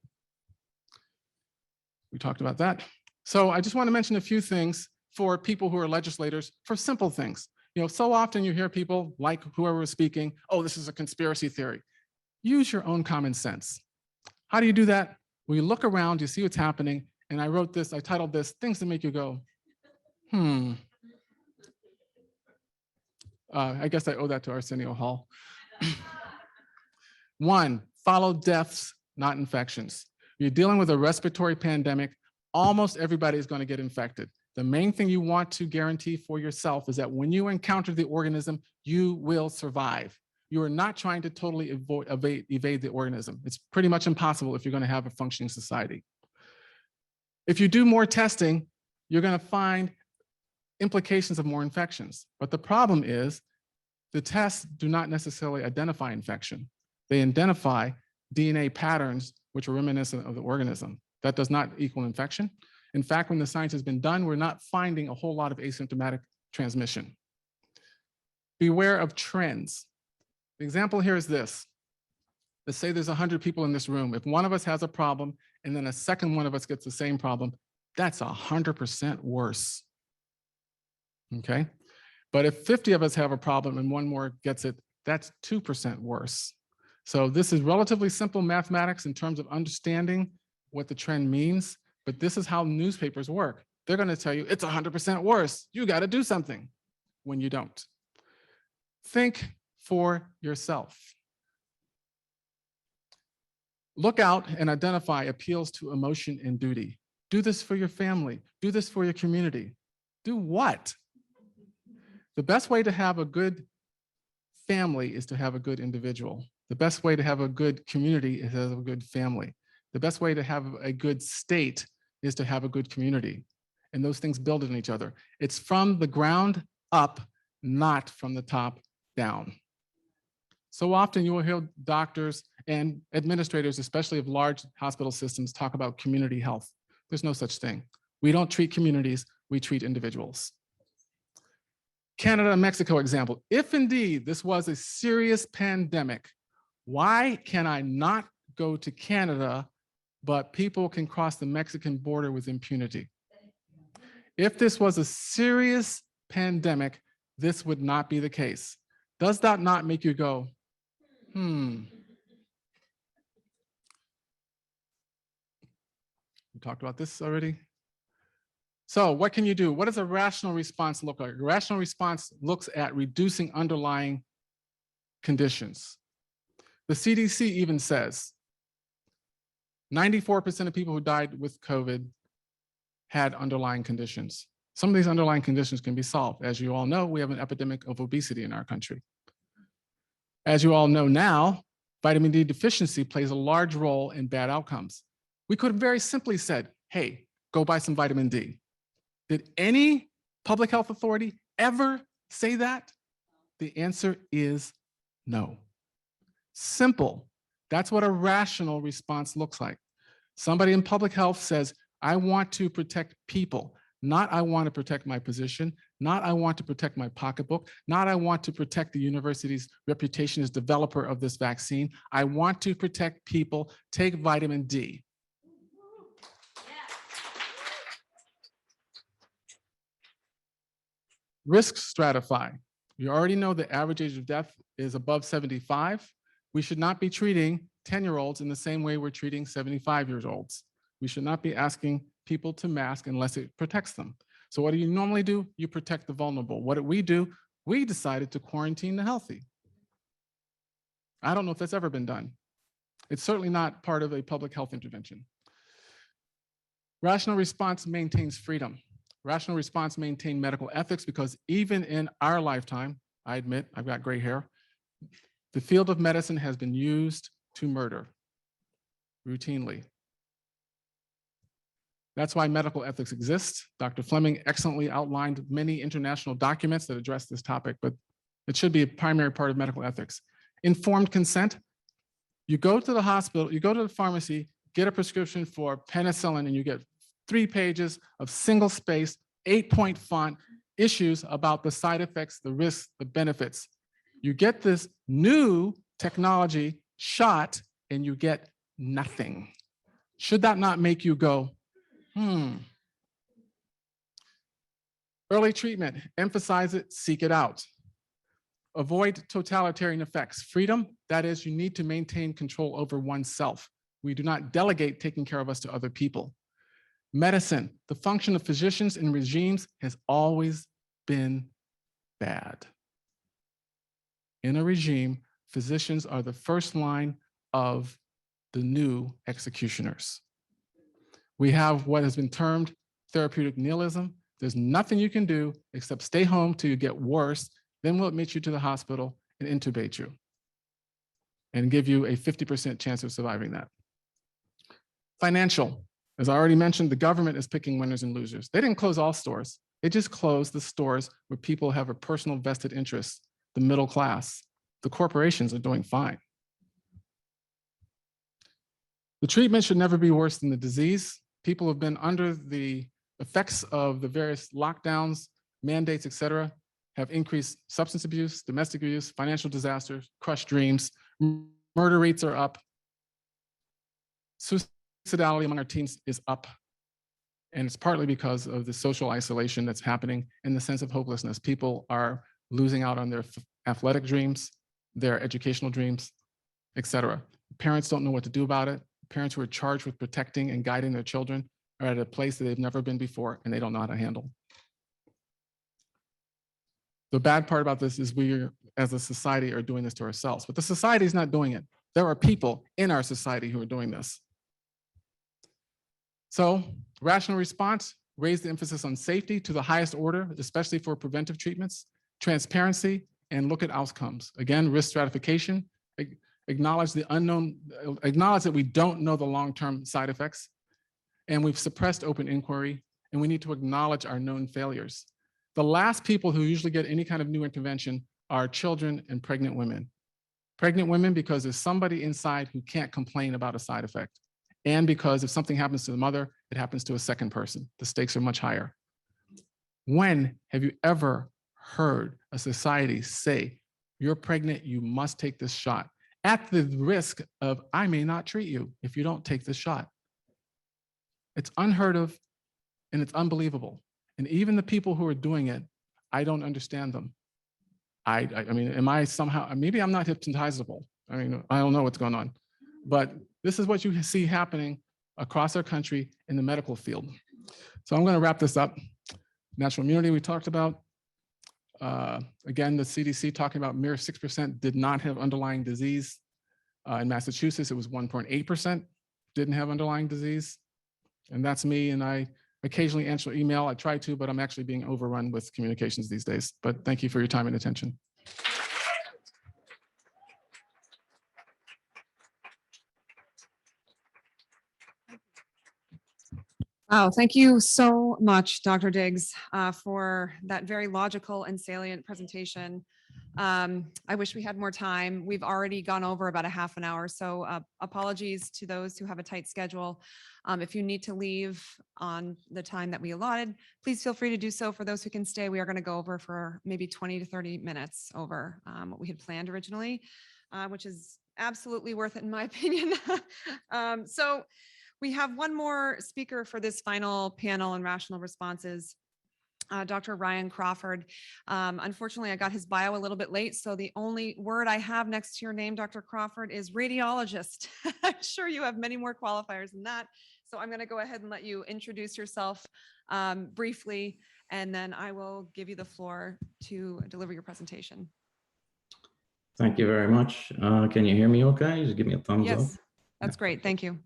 We talked about that. So I just want to mention a few things for people who are legislators, for simple things. So often you hear people like whoever was speaking, oh, this is a conspiracy theory. Use your own common sense. How do you do that? Well, you look around, you see what's happening, and I titled this, Things That Make You Go, I guess I owe that to Arsenio Hall. 1, follow deaths, not infections. You're dealing with a respiratory pandemic. Almost everybody is going to get infected. The main thing you want to guarantee for yourself is that when you encounter the organism, you will survive. You are not trying to totally evade the organism. It's pretty much impossible if you're going to have a functioning society. If you do more testing, you're going to find implications of more infections. But the problem is the tests do not necessarily identify infection. They identify DNA patterns which are reminiscent of the organism. That does not equal infection. In fact, when the science has been done, we're not finding a whole lot of asymptomatic transmission. Beware of trends. The example here is this. Let's say there's 100 people in this room. If one of us has a problem and then a second one of us gets the same problem, that's 100% worse. Okay? But if 50 of us have a problem and one more gets it, that's 2% worse. So this is relatively simple mathematics in terms of understanding what the trend means, but this is how newspapers work. They're going to tell you it's 100% worse. You got to do something when you don't. Think for yourself. Look out and identify appeals to emotion and duty. Do this for your family. Do this for your community. Do what? The best way to have a good family is to have a good individual. The best way to have a good community is to have a good family. The best way to have a good state is to have a good community. And those things build on each other. It's from the ground up, not from the top down. So often you will hear doctors and administrators, especially of large hospital systems, talk about community health. There's no such thing. We don't treat communities, we treat individuals. Canada and Mexico example. If indeed this was a serious pandemic, why can I not go to Canada, but people can cross the Mexican border with impunity? If this was a serious pandemic, this would not be the case. Does that not make you go, We talked about this already. So what can you do? What does a rational response look like? A rational response looks at reducing underlying conditions. The CDC even says 94% of people who died with COVID had underlying conditions. Some of these underlying conditions can be solved. As you all know, we have an epidemic of obesity in our country. As you all know now, vitamin D deficiency plays a large role in bad outcomes. We could have very simply said, hey, go buy some vitamin D. Did any public health authority ever say that? The answer is no. Simple. That's what a rational response looks like. Somebody in public health says, I want to protect people, not I want to protect my position, not I want to protect my pocketbook, not I want to protect the university's reputation as developer of this vaccine. I want to protect people. Take vitamin D. Risk stratify. You already know the average age of death is above 75. We should not be treating 10-year-olds in the same way we're treating 75-year-olds. We should not be asking people to mask unless it protects them. So what do you normally do? You protect the vulnerable. What did we do? We decided to quarantine the healthy. I don't know if that's ever been done. It's certainly not part of a public health intervention. Rational response maintains freedom. Rational response maintains medical ethics because even in our lifetime, I admit, I've got gray hair, the field of medicine has been used to murder routinely. That's why medical ethics exists. Dr. Fleming excellently outlined many international documents that address this topic, but it should be a primary part of medical ethics. Informed consent. You go to the hospital, you go to the pharmacy, get a prescription for penicillin, and you get 3 pages of single-spaced, 8-point font issues about the side effects, the risks, the benefits. You get this new technology shot, and you get nothing. Should that not make you go, Early treatment, emphasize it, seek it out. Avoid totalitarian effects. Freedom, that is, you need to maintain control over oneself. We do not delegate taking care of us to other people. Medicine, the function of physicians and regimes has always been bad. In a regime, physicians are the first line of the new executioners. We have what has been termed therapeutic nihilism. There's nothing you can do except stay home till you get worse, then we'll admit you to the hospital and intubate you and give you a 50% chance of surviving that. Financial, as I already mentioned, the government is picking winners and losers. They didn't close all stores. They just closed the stores where people have a personal vested interest, the middle class. The corporations are doing fine. The treatment should never be worse than the disease. People have been under the effects of the various lockdowns, mandates, et cetera, have increased substance abuse, domestic abuse, financial disasters, crushed dreams. Murder rates are up. Suicidality among our teens is up. And it's partly because of the social isolation that's happening and the sense of hopelessness. People are losing out on their athletic dreams, their educational dreams, et cetera. Parents don't know what to do about it. Parents who are charged with protecting and guiding their children are at a place that they've never been before and they don't know how to handle. The bad part about this is we, as a society, are doing this to ourselves, but the society is not doing it. There are people in our society who are doing this. So, rational response, raise the emphasis on safety to the highest order, especially for preventive treatments, transparency, and look at outcomes. Again, risk stratification, acknowledge the unknown, acknowledge that we don't know the long-term side effects, and we've suppressed open inquiry, and we need to acknowledge our known failures. The last people who usually get any kind of new intervention are children and pregnant women. Pregnant women because there's somebody inside who can't complain about a side effect. And because if something happens to the mother, it happens to a second person. The stakes are much higher. When have you ever heard a society say, you're pregnant, you must take this shot, at the risk of, I may not treat you if you don't take this shot? It's unheard of and it's unbelievable. And even the people who are doing it, I don't understand them. I mean, am I somehow, maybe I'm not hypnotizable. I mean, I don't know what's going on. But this is what you see happening across our country in the medical field. So I'm going to wrap this up. Natural immunity we talked about. Again, the CDC talking about mere 6% did not have underlying disease. In Massachusetts, it was 1.8% didn't have underlying disease. And that's me, and I occasionally answer email. I try to, but I'm actually being overrun with communications these days. But thank you for your time and attention. Wow, thank you so much, Dr. Diggs, for that very logical and salient presentation I wish we had more time. We've already gone over about a half an hour, so apologies to those who have a tight schedule. If you need to leave on the time that we allotted, please feel free to do so. For those who can stay, we are going to go over for maybe 20 to 30 minutes over what we had planned originally, which is absolutely worth it in my opinion. So we have one more speaker for this final panel on rational responses. Dr. Ryan Crawford. Unfortunately, I got his bio a little bit late, so the only word I have next to your name, Dr. Crawford, is radiologist. I'm sure you have many more qualifiers than that. So I'm going to go ahead and let you introduce yourself briefly, and then I will give you the floor to deliver your presentation. Thank you very much. Can you hear me okay? Just give me a thumbs up. Yes, that's great. Thank you.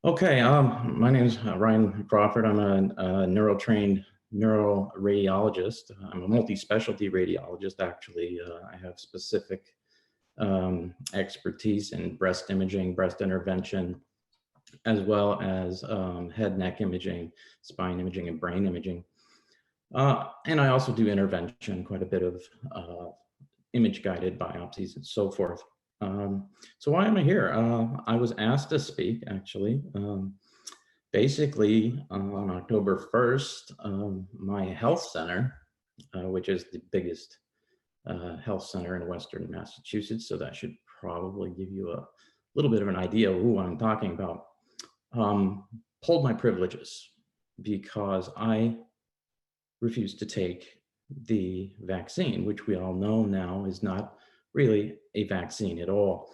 Okay, my name is Ryan Crawford. I'm a neuro-trained neuroradiologist. I'm a multi-specialty radiologist, actually. I have specific expertise in breast imaging, breast intervention, as well as head, neck imaging, spine imaging, and brain imaging. And I also do intervention, quite a bit of image-guided biopsies and so forth. So why am I here? I was asked to speak, actually. Basically, on October 1st, my health center, which is the biggest health center in Western Massachusetts, so that should probably give you a little bit of an idea of who I'm talking about, pulled my privileges because I refused to take the vaccine, which we all know now is not really a vaccine at all.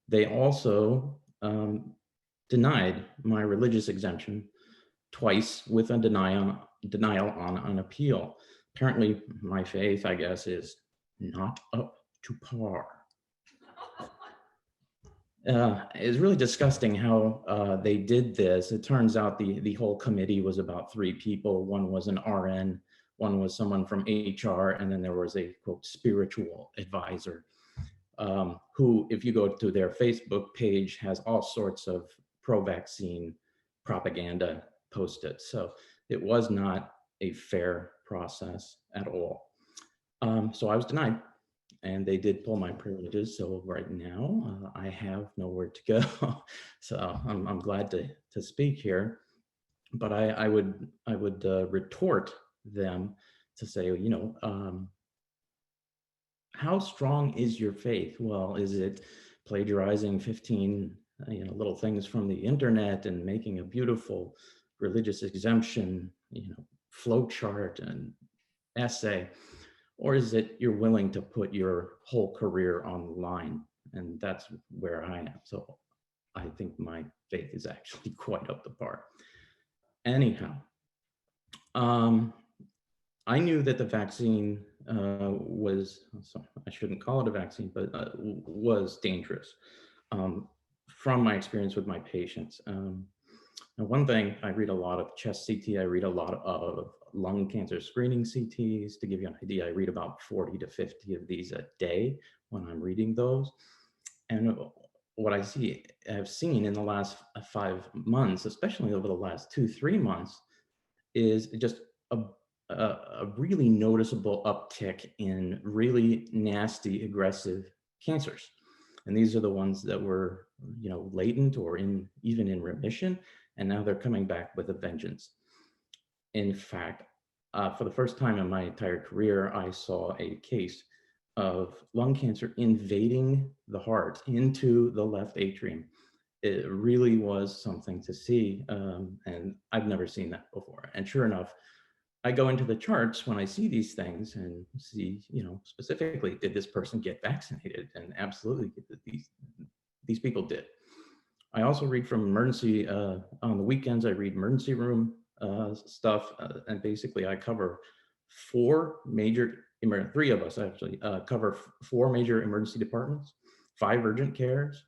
They also denied my religious exemption twice with a denial on appeal. Apparently, my faith, I guess, is not up to par. It's really disgusting how they did this. It turns out the whole committee was about 3 people. One was an RN, one was someone from HR, and then there was a, quote, spiritual advisor, who, if you go to their Facebook page, has all sorts of pro-vaccine propaganda posted. So it was not a fair process at all. So I was denied. And they did pull my privileges. So right now I have nowhere to go. So I'm glad to speak here. But I would retort them to say, you know, how strong is your faith? Well, is it plagiarizing 15 little things from the internet and making a beautiful religious exemption, flow chart and essay? Or is it you're willing to put your whole career on the line? And that's where I am. So I think my faith is actually quite up to par. Anyhow, I knew that the vaccine was, I shouldn't call it a vaccine, but was dangerous from my experience with my patients. Now, one thing, I read a lot of chest CT, I read a lot of lung cancer screening CTs. To give you an idea, I read about 40 to 50 of these a day when I'm reading those. And what I have seen in the last 5 months, especially over the last 2-3 months, is just a really noticeable uptick in really nasty, aggressive cancers. And these are the ones that were, latent or even in remission, and now they're coming back with a vengeance. In fact, for the first time in my entire career, I saw a case of lung cancer invading the heart into the left atrium. It really was something to see, and I've never seen that before. And sure enough, I go into the charts when I see these things and see, specifically, did this person get vaccinated? And absolutely, these people did. I also read from emergency, on the weekends, I read emergency room stuff, and basically I cover 3 of us actually cover 4 major emergency departments, 5 urgent cares,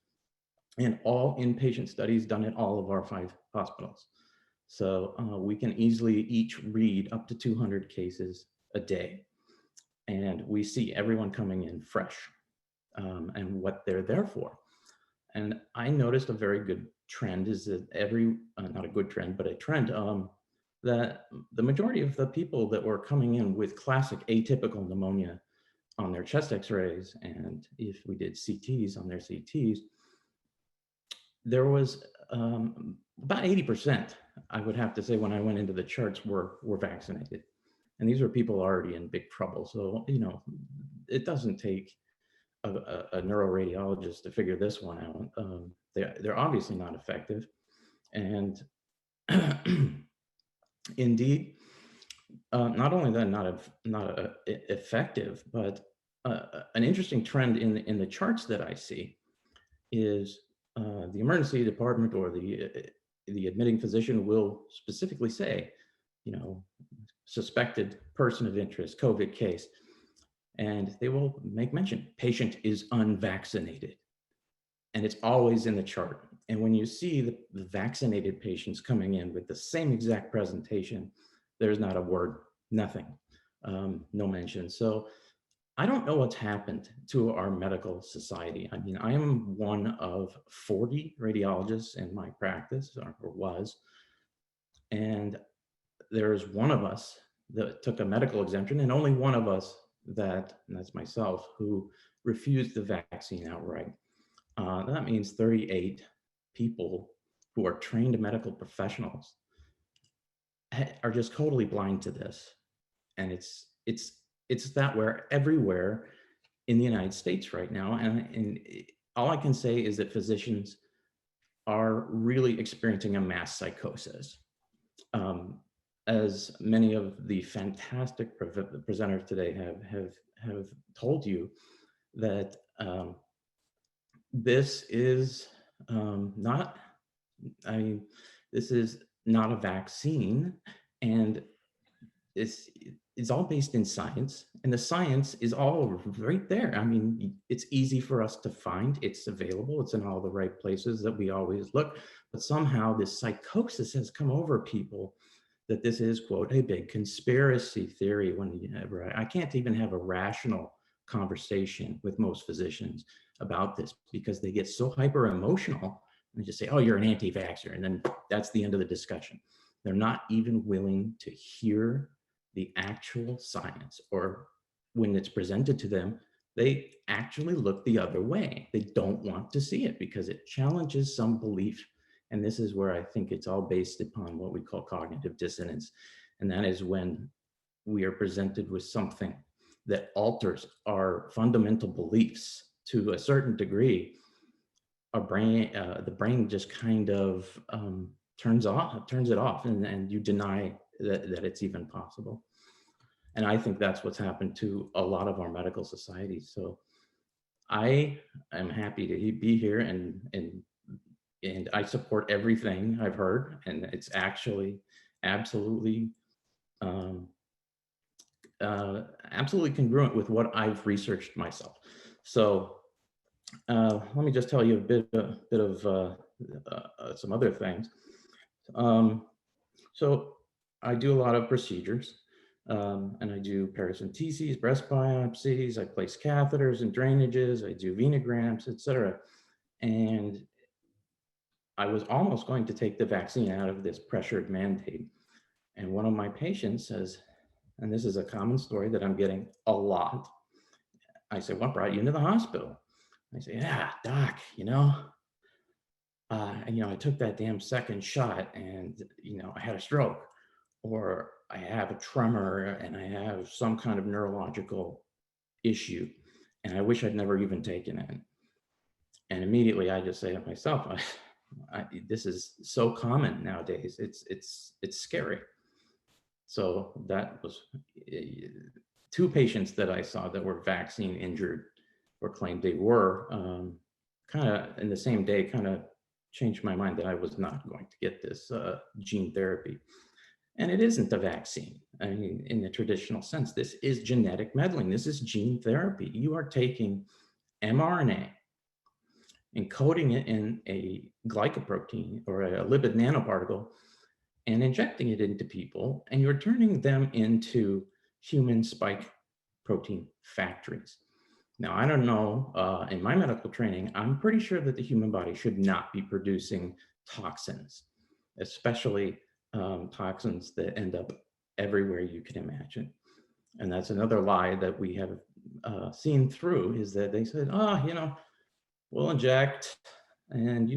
and all inpatient studies done at all of our 5 hospitals. So we can easily each read up to 200 cases a day. And we see everyone coming in fresh and what they're there for. And I noticed a very good trend is that not a good trend, but a trend that the majority of the people that were coming in with classic atypical pneumonia on their chest x-rays, and if we did CTs on their CTs, there was about 80%, I would have to say, when I went into the charts, were vaccinated. And these were people already in big trouble. So, you know, it doesn't take a neuroradiologist to figure this one out. They're obviously not effective. And indeed, not only that, not effective, but an interesting trend in the charts that I see is the emergency department or the admitting physician will specifically say, you know, suspected person of interest, COVID case, and they will make mention, patient is unvaccinated. And it's always in the chart. And when you see the vaccinated patients coming in with the same exact presentation, there's not a word, nothing, no mention. So I don't know what's happened to our medical society. I mean, I am one of 40 radiologists in my practice, or was, and there's one of us that took a medical exemption, and only one of us and that's myself, who refused the vaccine outright. That means 38 people who are trained medical professionals are just totally blind to this. And it's that where everywhere in the United States right now. And all I can say is that physicians are really experiencing a mass psychosis. As many of the fantastic presenters today have told you, that this is not, I mean, this is not a vaccine, and it's all based in science, and the science is all right there. I mean, it's easy for us to find, it's available, it's in all the right places that we always look, but somehow this psychosis has come over people that this is, quote, a big conspiracy theory. I can't even have a rational conversation with most physicians about this, because they get so hyper emotional and just say, oh, you're an anti-vaxxer, and then that's the end of the discussion. They're not even willing to hear the actual science, or when it's presented to them, they actually look the other way. They don't want to see it because it challenges some belief. And this is where I think it's all based upon what we call cognitive dissonance. And that is when we are presented with something that alters our fundamental beliefs to a certain degree. Our brain, the brain just kind of turns it off, and you deny that it's even possible. And I think that's what's happened to a lot of our medical societies. So I am happy to be here, and I support everything I've heard, and it's actually absolutely absolutely congruent with what I've researched myself. So let me just tell you a bit of some other things. So I do a lot of procedures, and I do paracenteses, breast biopsies, I place catheters and drainages, I do venograms, etc. And I was almost going to take the vaccine out of this pressured mandate. And one of my patients says, and this is a common story that I'm getting a lot. I said, what brought you into the hospital? I say, yeah, doc, I took that damn second shot, and, I had a stroke, or I have a tremor, and I have some kind of neurological issue, and I wish I'd never even taken it. And immediately I just say to myself, this is so common nowadays. It's scary. So that was 2 patients that I saw that were vaccine injured, or claimed they were, kind of in the same day, kind of changed my mind that I was not going to get this gene therapy. And it isn't a vaccine. I mean, in the traditional sense, this is genetic meddling. This is gene therapy. You are taking mRNA, encoding it in a glycoprotein or a lipid nanoparticle, and injecting it into people, and you're turning them into human spike protein factories. Now, I don't know, in my medical training, I'm pretty sure that the human body should not be producing toxins, especially toxins that end up everywhere you can imagine. And that's another lie that we have seen through, is that they said, oh, we'll inject and,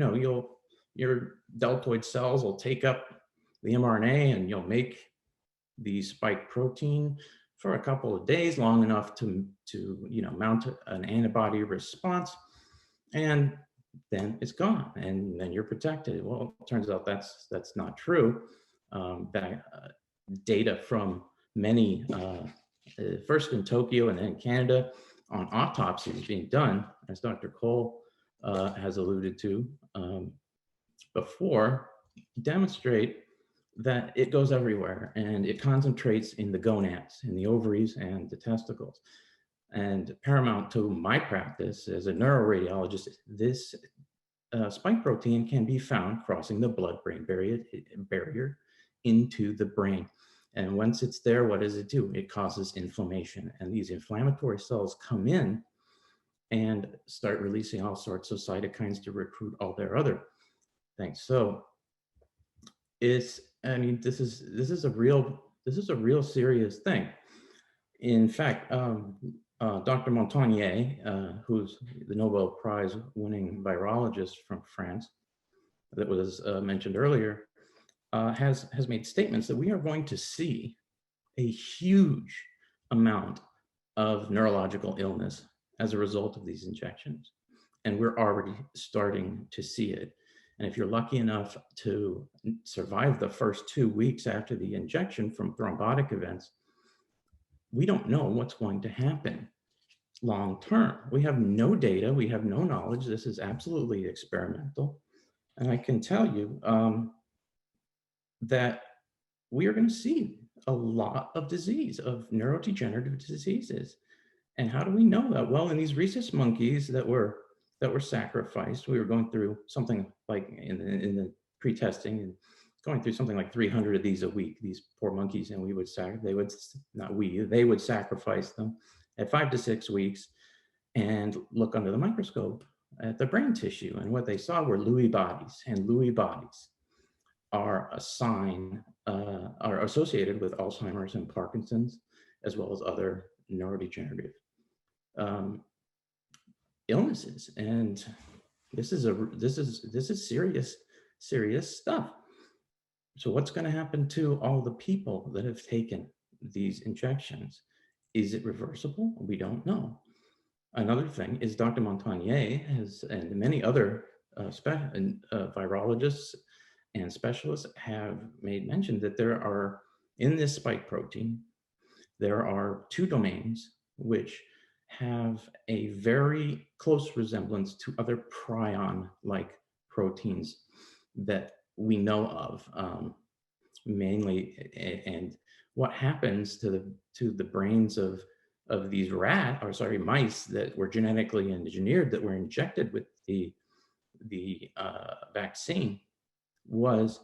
your deltoid cells will take up the mRNA and you'll make the spike protein for a couple of days, long enough to mount an antibody response, and then it's gone, and then you're protected. Well, it turns out that's not true. Data from many, first in Tokyo and then Canada, on autopsies being done, as Dr. Cole has alluded to before, demonstrate that it goes everywhere and it concentrates in the gonads, in the ovaries and the testicles. And paramount to my practice as a neuroradiologist, this spike protein can be found crossing the blood-brain barrier into the brain. And once it's there, what does it do? It causes inflammation. And these inflammatory cells come in and start releasing all sorts of cytokines to recruit all their other things. So this is a real serious thing. In fact, Dr. Montagnier, who's the Nobel Prize winning virologist from France that was mentioned earlier, has made statements that we are going to see a huge amount of neurological illness as a result of these injections. And we're already starting to see it. And if you're lucky enough to survive the first 2 weeks after the injection from thrombotic events, we don't know what's going to happen long term. We have no data, we have no knowledge. This is absolutely experimental. And I can tell you that we are going to see a lot of disease, of neurodegenerative diseases. And how do we know that? Well, in these rhesus monkeys that were sacrificed, we were going through something like in the pre-testing and going through something like 300 of these a week, these poor monkeys, and they would sacrifice them at 5 to 6 weeks and look under the microscope at the brain tissue. And what they saw were Lewy bodies, and Lewy bodies are a sign, are associated with Alzheimer's and Parkinson's, as well as other neurodegenerative illnesses. And this is serious stuff. So what's going to happen to all the people that have taken these injections? Is it reversible? We don't know. Another thing is Dr. Montagnier and many other virologists and specialists have made mention that there are, in this spike protein, there are 2 domains which have a very close resemblance to other prion-like proteins that we know of, mainly. And what happens to the brains of these mice that were genetically engineered, that were injected with the vaccine, was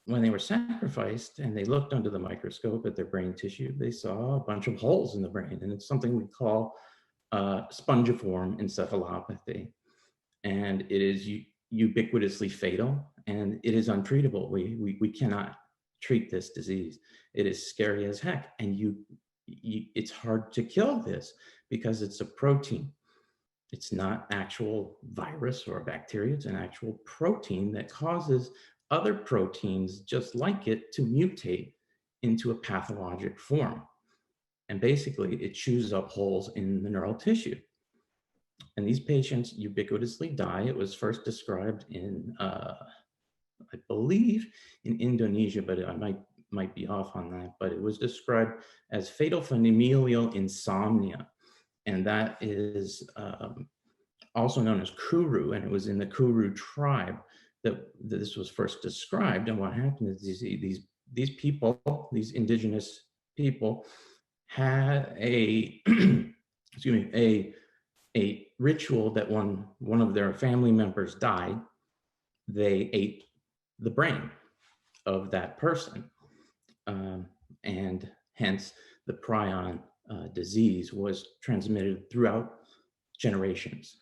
when they were sacrificed and they looked under the microscope at their brain tissue, they saw a bunch of holes in the brain. And it's something we call spongiform encephalopathy. And it is ubiquitously fatal, and it is untreatable. We cannot treat this disease. It is scary as heck. And it's hard to kill this because it's a protein. It's not actual virus or bacteria. It's an actual protein that causes other proteins just like it to mutate into a pathologic form. And basically it chews up holes in the neural tissue. And these patients ubiquitously die. It was first described in, I believe, in Indonesia, but I might be off on that. But it was described as fatal familial insomnia. And that is also known as Kuru. And it was in the Kuru tribe that this was first described. And what happened is these people, these indigenous people, had a a ritual that when one of their family members died, they ate the brain of that person. And hence the prion disease was transmitted throughout generations.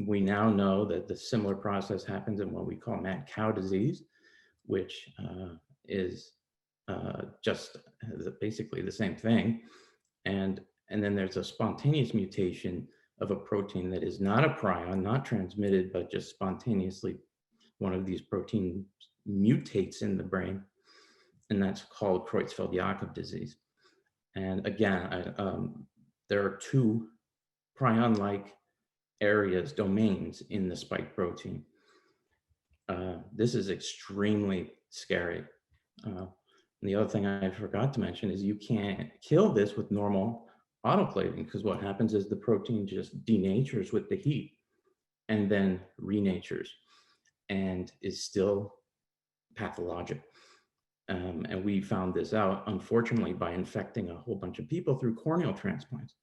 We now know that the similar process happens in what we call mad cow disease, which is just basically the same thing. And then there's a spontaneous mutation of a protein that is not a prion, not transmitted, but just spontaneously one of these proteins mutates in the brain. And that's called Creutzfeldt-Jakob disease. And again, there are two prion-like areas, domains in the spike protein. This is extremely scary. And the other thing I forgot to mention is you can't kill this with normal autoclaving, because what happens is the protein just denatures with the heat and then renatures and is still pathologic. And we found this out, unfortunately, by infecting a whole bunch of people through corneal transplants.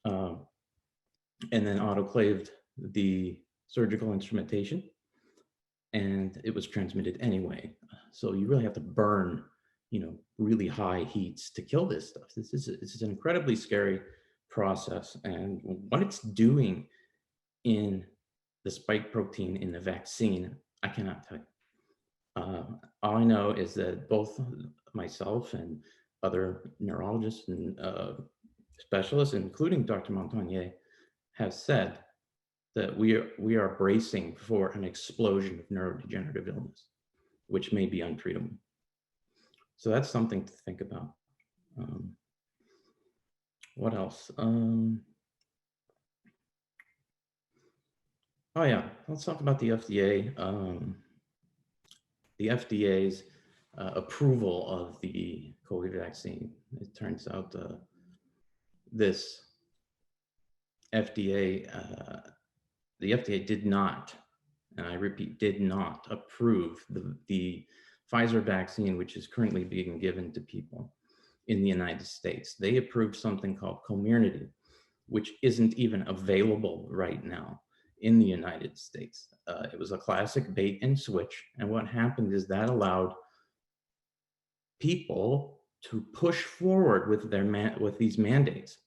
And then autoclaved the surgical instrumentation, and it was transmitted anyway. So you really have to burn, really high heats to kill this stuff. This is an incredibly scary process, and what it's doing in the spike protein in the vaccine, I cannot tell you. All I know is that both myself and other neurologists and specialists, including Dr. Montagnier, have said that we are bracing for an explosion of neurodegenerative illness, which may be untreatable. So that's something to think about. What else? Oh yeah, let's talk about the FDA. The FDA's approval of the Kohi vaccine. It turns out the FDA did not, and I repeat, did not approve the Pfizer vaccine, which is currently being given to people in the United States. They approved something called Comirnaty, which isn't even available right now in the United States. It was a classic bait and switch. And what happened is that allowed people to push forward with with these mandates,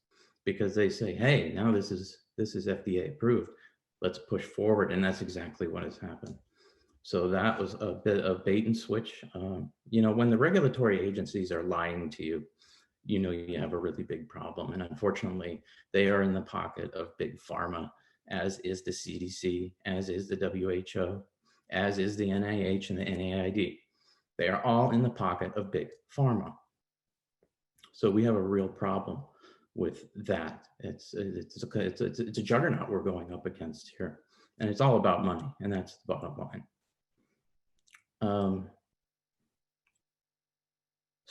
because they say, hey, now this is FDA approved. Let's push forward. And that's exactly what has happened. So that was a bit of bait and switch. When the regulatory agencies are lying to you, you have a really big problem. And unfortunately, they are in the pocket of big pharma, as is the CDC, as is the WHO, as is the NIH and the NIAID. They are all in the pocket of big pharma. So we have a real problem with that. It's a juggernaut we're going up against here. And it's all about money, and that's the bottom line.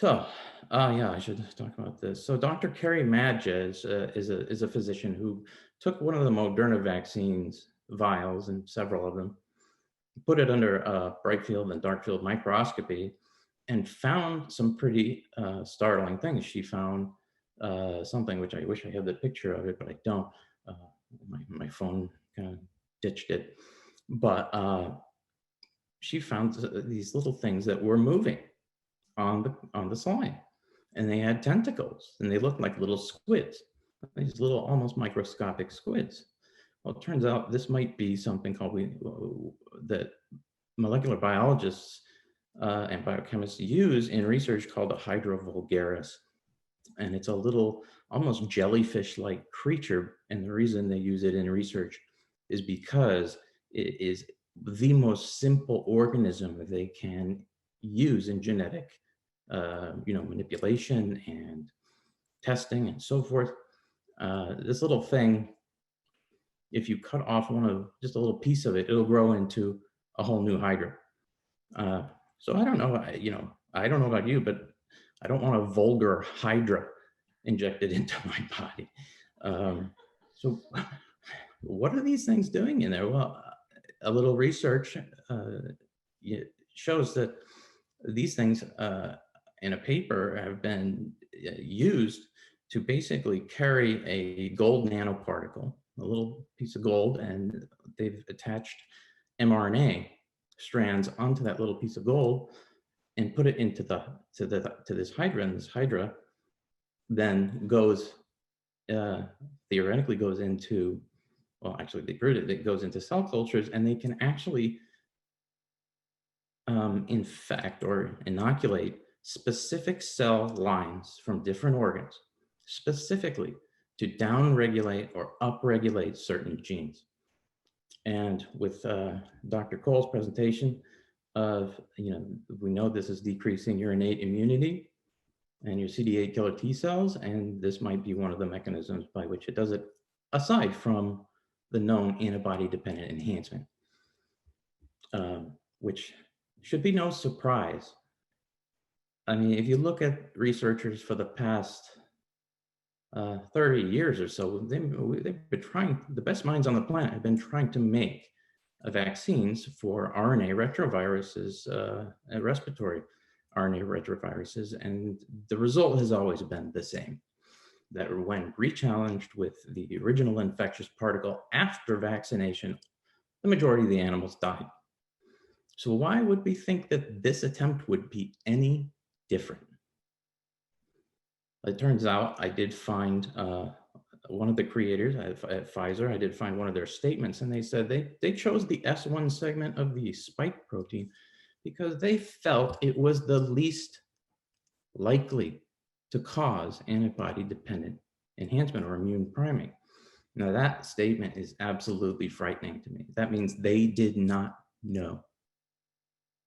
Yeah, I should talk about this. So Dr. Carrie Madges is a physician who took one of the Moderna vaccines vials, and several of them, put it under bright field and dark field microscopy, and found some pretty startling things. She found something which I wish I had the picture of it, but I don't. My phone kind of ditched it. But she found these little things that were moving on the slime, and they had tentacles, and they looked like little squids, these little almost microscopic squids. Well, it turns out this might be something called that molecular biologists and biochemists use in research called a Hydra vulgaris. And it's a little almost jellyfish-like creature. And the reason they use it in research is because it is the most simple organism they can use in genetic manipulation and testing and so forth. This little thing, if you cut off just a little piece of it, it'll grow into a whole new hydra. So I don't know, I don't know about you, but I don't want a vulgar hydra injected into my body. So what are these things doing in there? Well, a little research shows that these things in a paper have been used to basically carry a gold nanoparticle, a little piece of gold, and they've attached mRNA strands onto that little piece of gold and put it into this hydra, and this hydra then goes theoretically goes into well, actually they proved it, it goes into cell cultures, and they can actually infect or inoculate specific cell lines from different organs, specifically to downregulate or upregulate certain genes. And with Dr. Cole's presentation of, we know this is decreasing your innate immunity and your CD8 killer T cells, and this might be one of the mechanisms by which it does it, aside from the known antibody-dependent enhancement, which should be no surprise. I mean, if you look at researchers for the past 30 years or so, they've been trying, the best minds on the planet have been trying to make vaccines for RNA retroviruses, respiratory RNA retroviruses, and the result has always been the same, that when re-challenged with the original infectious particle after vaccination, the majority of the animals died. So why would we think that this attempt would be any different? It turns out I did find one of the creators at Pfizer, I did find one of their statements, and they said they chose the S1 segment of the spike protein because they felt it was the least likely to cause antibody-dependent enhancement or immune priming. Now that statement is absolutely frightening to me. That means they did not know.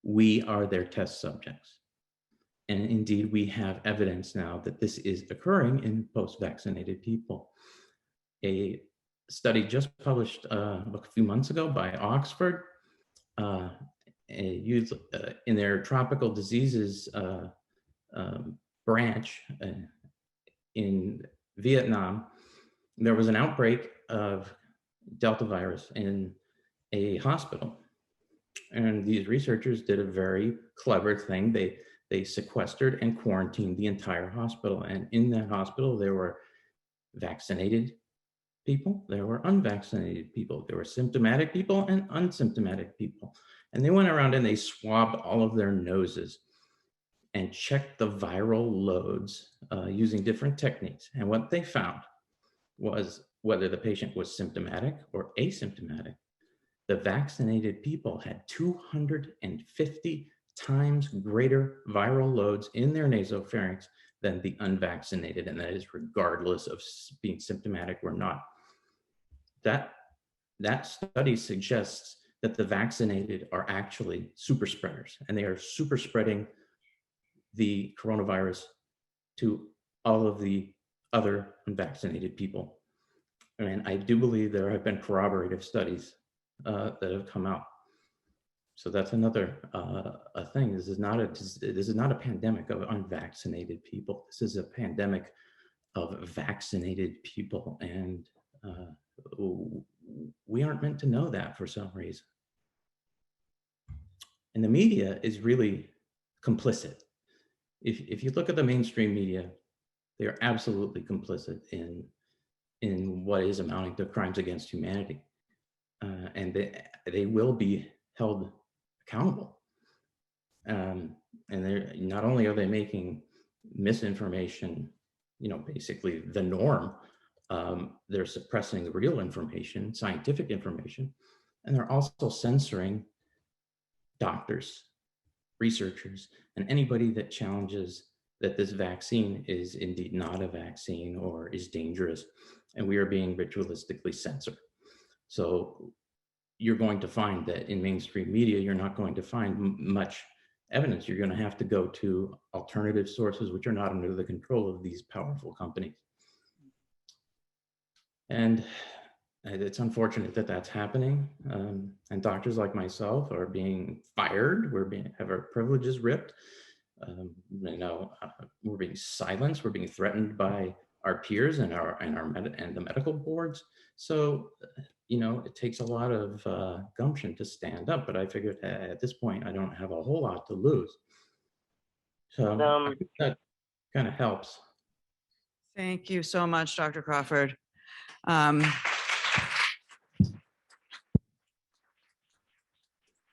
We are their test subjects. And indeed, we have evidence now that this is occurring in post-vaccinated people. A study just published a few months ago by Oxford used in their tropical diseases branch in Vietnam, there was an outbreak of Delta virus in a hospital. And these researchers did a very clever thing. They sequestered and quarantined the entire hospital. And in that hospital, there were vaccinated people, there were unvaccinated people, there were symptomatic people and unsymptomatic people. And they went around and they swabbed all of their noses and checked the viral loads using different techniques. And what they found was whether the patient was symptomatic or asymptomatic, the vaccinated people had 250 times greater viral loads in their nasopharynx than the unvaccinated, and that is regardless of being symptomatic or not. That study suggests that the vaccinated are actually super spreaders, and they are super spreading the coronavirus to all of the other unvaccinated people. And I do believe there have been corroborative studies that have come out. So that's another thing. This is not a pandemic of unvaccinated people. This is a pandemic of vaccinated people, and we aren't meant to know that for some reason. And the media is really complicit. If you look at the mainstream media, they are absolutely complicit in what is amounting to crimes against humanity, and they will be held accountable. And they're not only are they making misinformation, basically the norm, they're suppressing real information, scientific information, and they're also censoring doctors, researchers, and anybody that challenges that this vaccine is indeed not a vaccine or is dangerous, and we are being ritualistically censored. So you're going to find that in mainstream media, you're not going to find much evidence. You're going to have to go to alternative sources, which are not under the control of these powerful companies. And it's unfortunate that that's happening. And doctors like myself are being fired. Have our privileges ripped. We're being silenced. We're being threatened by our peers and the medical boards. So, it takes a lot of gumption to stand up, but I figured at this point, I don't have a whole lot to lose. So I think that kind of helps. Thank you so much, Dr. Crawford. And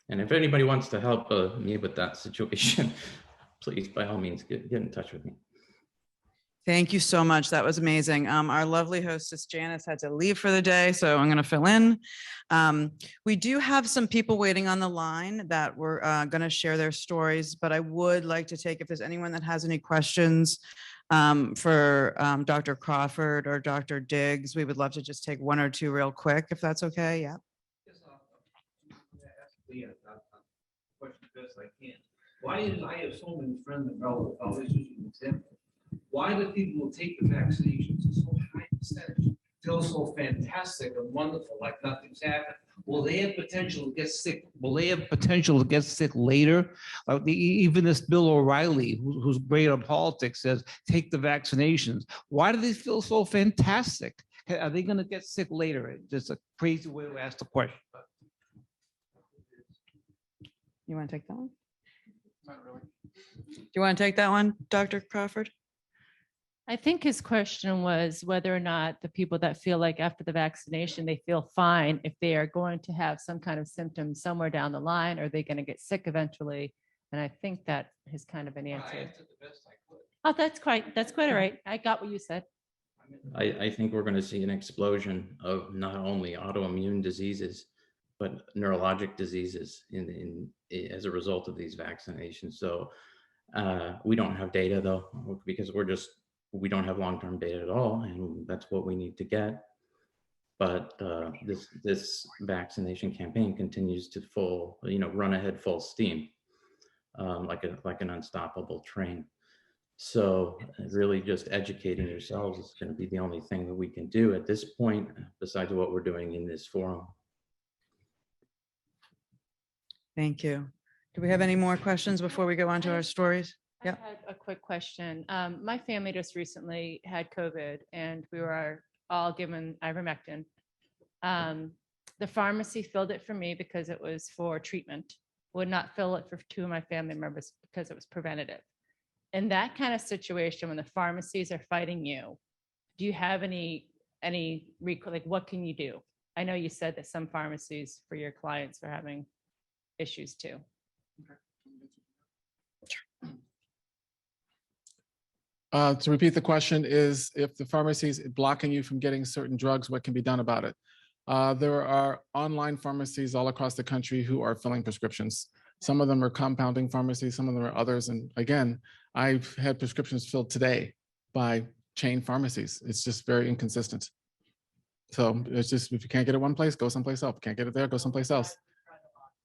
if anybody wants to help me with that situation, please, by all means, get in touch with me. Thank you so much. That was amazing. Our lovely hostess Janice had to leave for the day, so I'm going to fill in. We do have some people waiting on the line that were going to share their stories, but I would like to take, if there's anyone that has any questions for Dr. Crawford or Dr. Diggs, we would love to just take one or two real quick, if that's okay. Yeah. Question best I can. Why is I have so many friends and relatives, I'll just use an example. Why do people who take the vaccinations, so high percentage, feel so fantastic and wonderful, like nothing's happened? Will they have potential to get sick? Will they have potential to get sick later? Even this Bill O'Reilly, who's great on politics, says, take the vaccinations. Why do they feel so fantastic? Are they going to get sick later? It's just a crazy way to ask the question. You want to take that one? Not really. Do you want to take that one, Dr. Crawford? I think his question was whether or not the people that feel like after the vaccination, they feel fine, if they are going to have some kind of symptoms somewhere down the line, are they going to get sick eventually? And I think that is kind of an answer. Oh, that's quite all right. I got what you said. I think we're going to see an explosion of not only autoimmune diseases, but neurologic diseases as a result of these vaccinations. So we don't have data though, because we don't have long-term data at all, and that's what we need to get. But this vaccination campaign continues to run ahead full steam, like an unstoppable train. So really just educating yourselves is going to be the only thing that we can do at this point, besides what we're doing in this forum. Thank you. Do we have any more questions before we go on to our stories? I had a quick question. My family just recently had COVID and we were all given ivermectin. The pharmacy filled it for me because it was for treatment, would not fill it for two of my family members because it was preventative. In that kind of situation, when the pharmacies are fighting you, do you have any like what can you do? I know you said that some pharmacies for your clients are having issues too. To repeat the question is, if the pharmacy is blocking you from getting certain drugs, what can be done about it? There are online pharmacies all across the country who are filling prescriptions. Some of them are compounding pharmacies, some of them are others. And again, I've had prescriptions filled today by chain pharmacies. It's just very inconsistent. So it's just, if you can't get it one place, go someplace else. Can't get it there, go someplace else.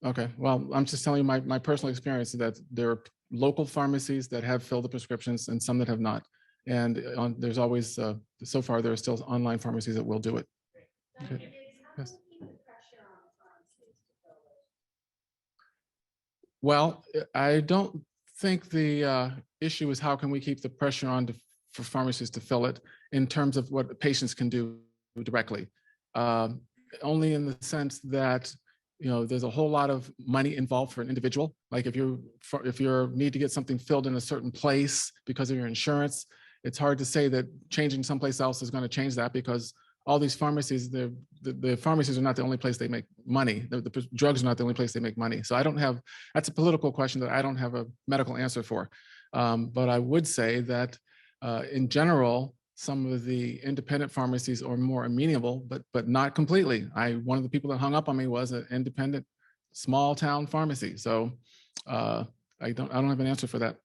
Okay, well, I'm just telling you my personal experience that there are local pharmacies that have filled the prescriptions and some that have not. And there's always, so far, there are still online pharmacies that will do it. Okay. Yes. Well, I don't think the issue is how can we keep the pressure on for pharmacies to fill it in terms of what patients can do directly. Only in the sense that there's a whole lot of money involved for an individual. Like if you need to get something filled in a certain place because of your insurance, it's hard to say that changing someplace else is going to change that, because all these pharmacies, the pharmacies are not the only place they make money. The drugs are not the only place they make money. So that's a political question that I don't have a medical answer for. But I would say that in general, some of the independent pharmacies are more amenable, but not completely. One of the people that hung up on me was an independent small town pharmacy. So I don't have an answer for that.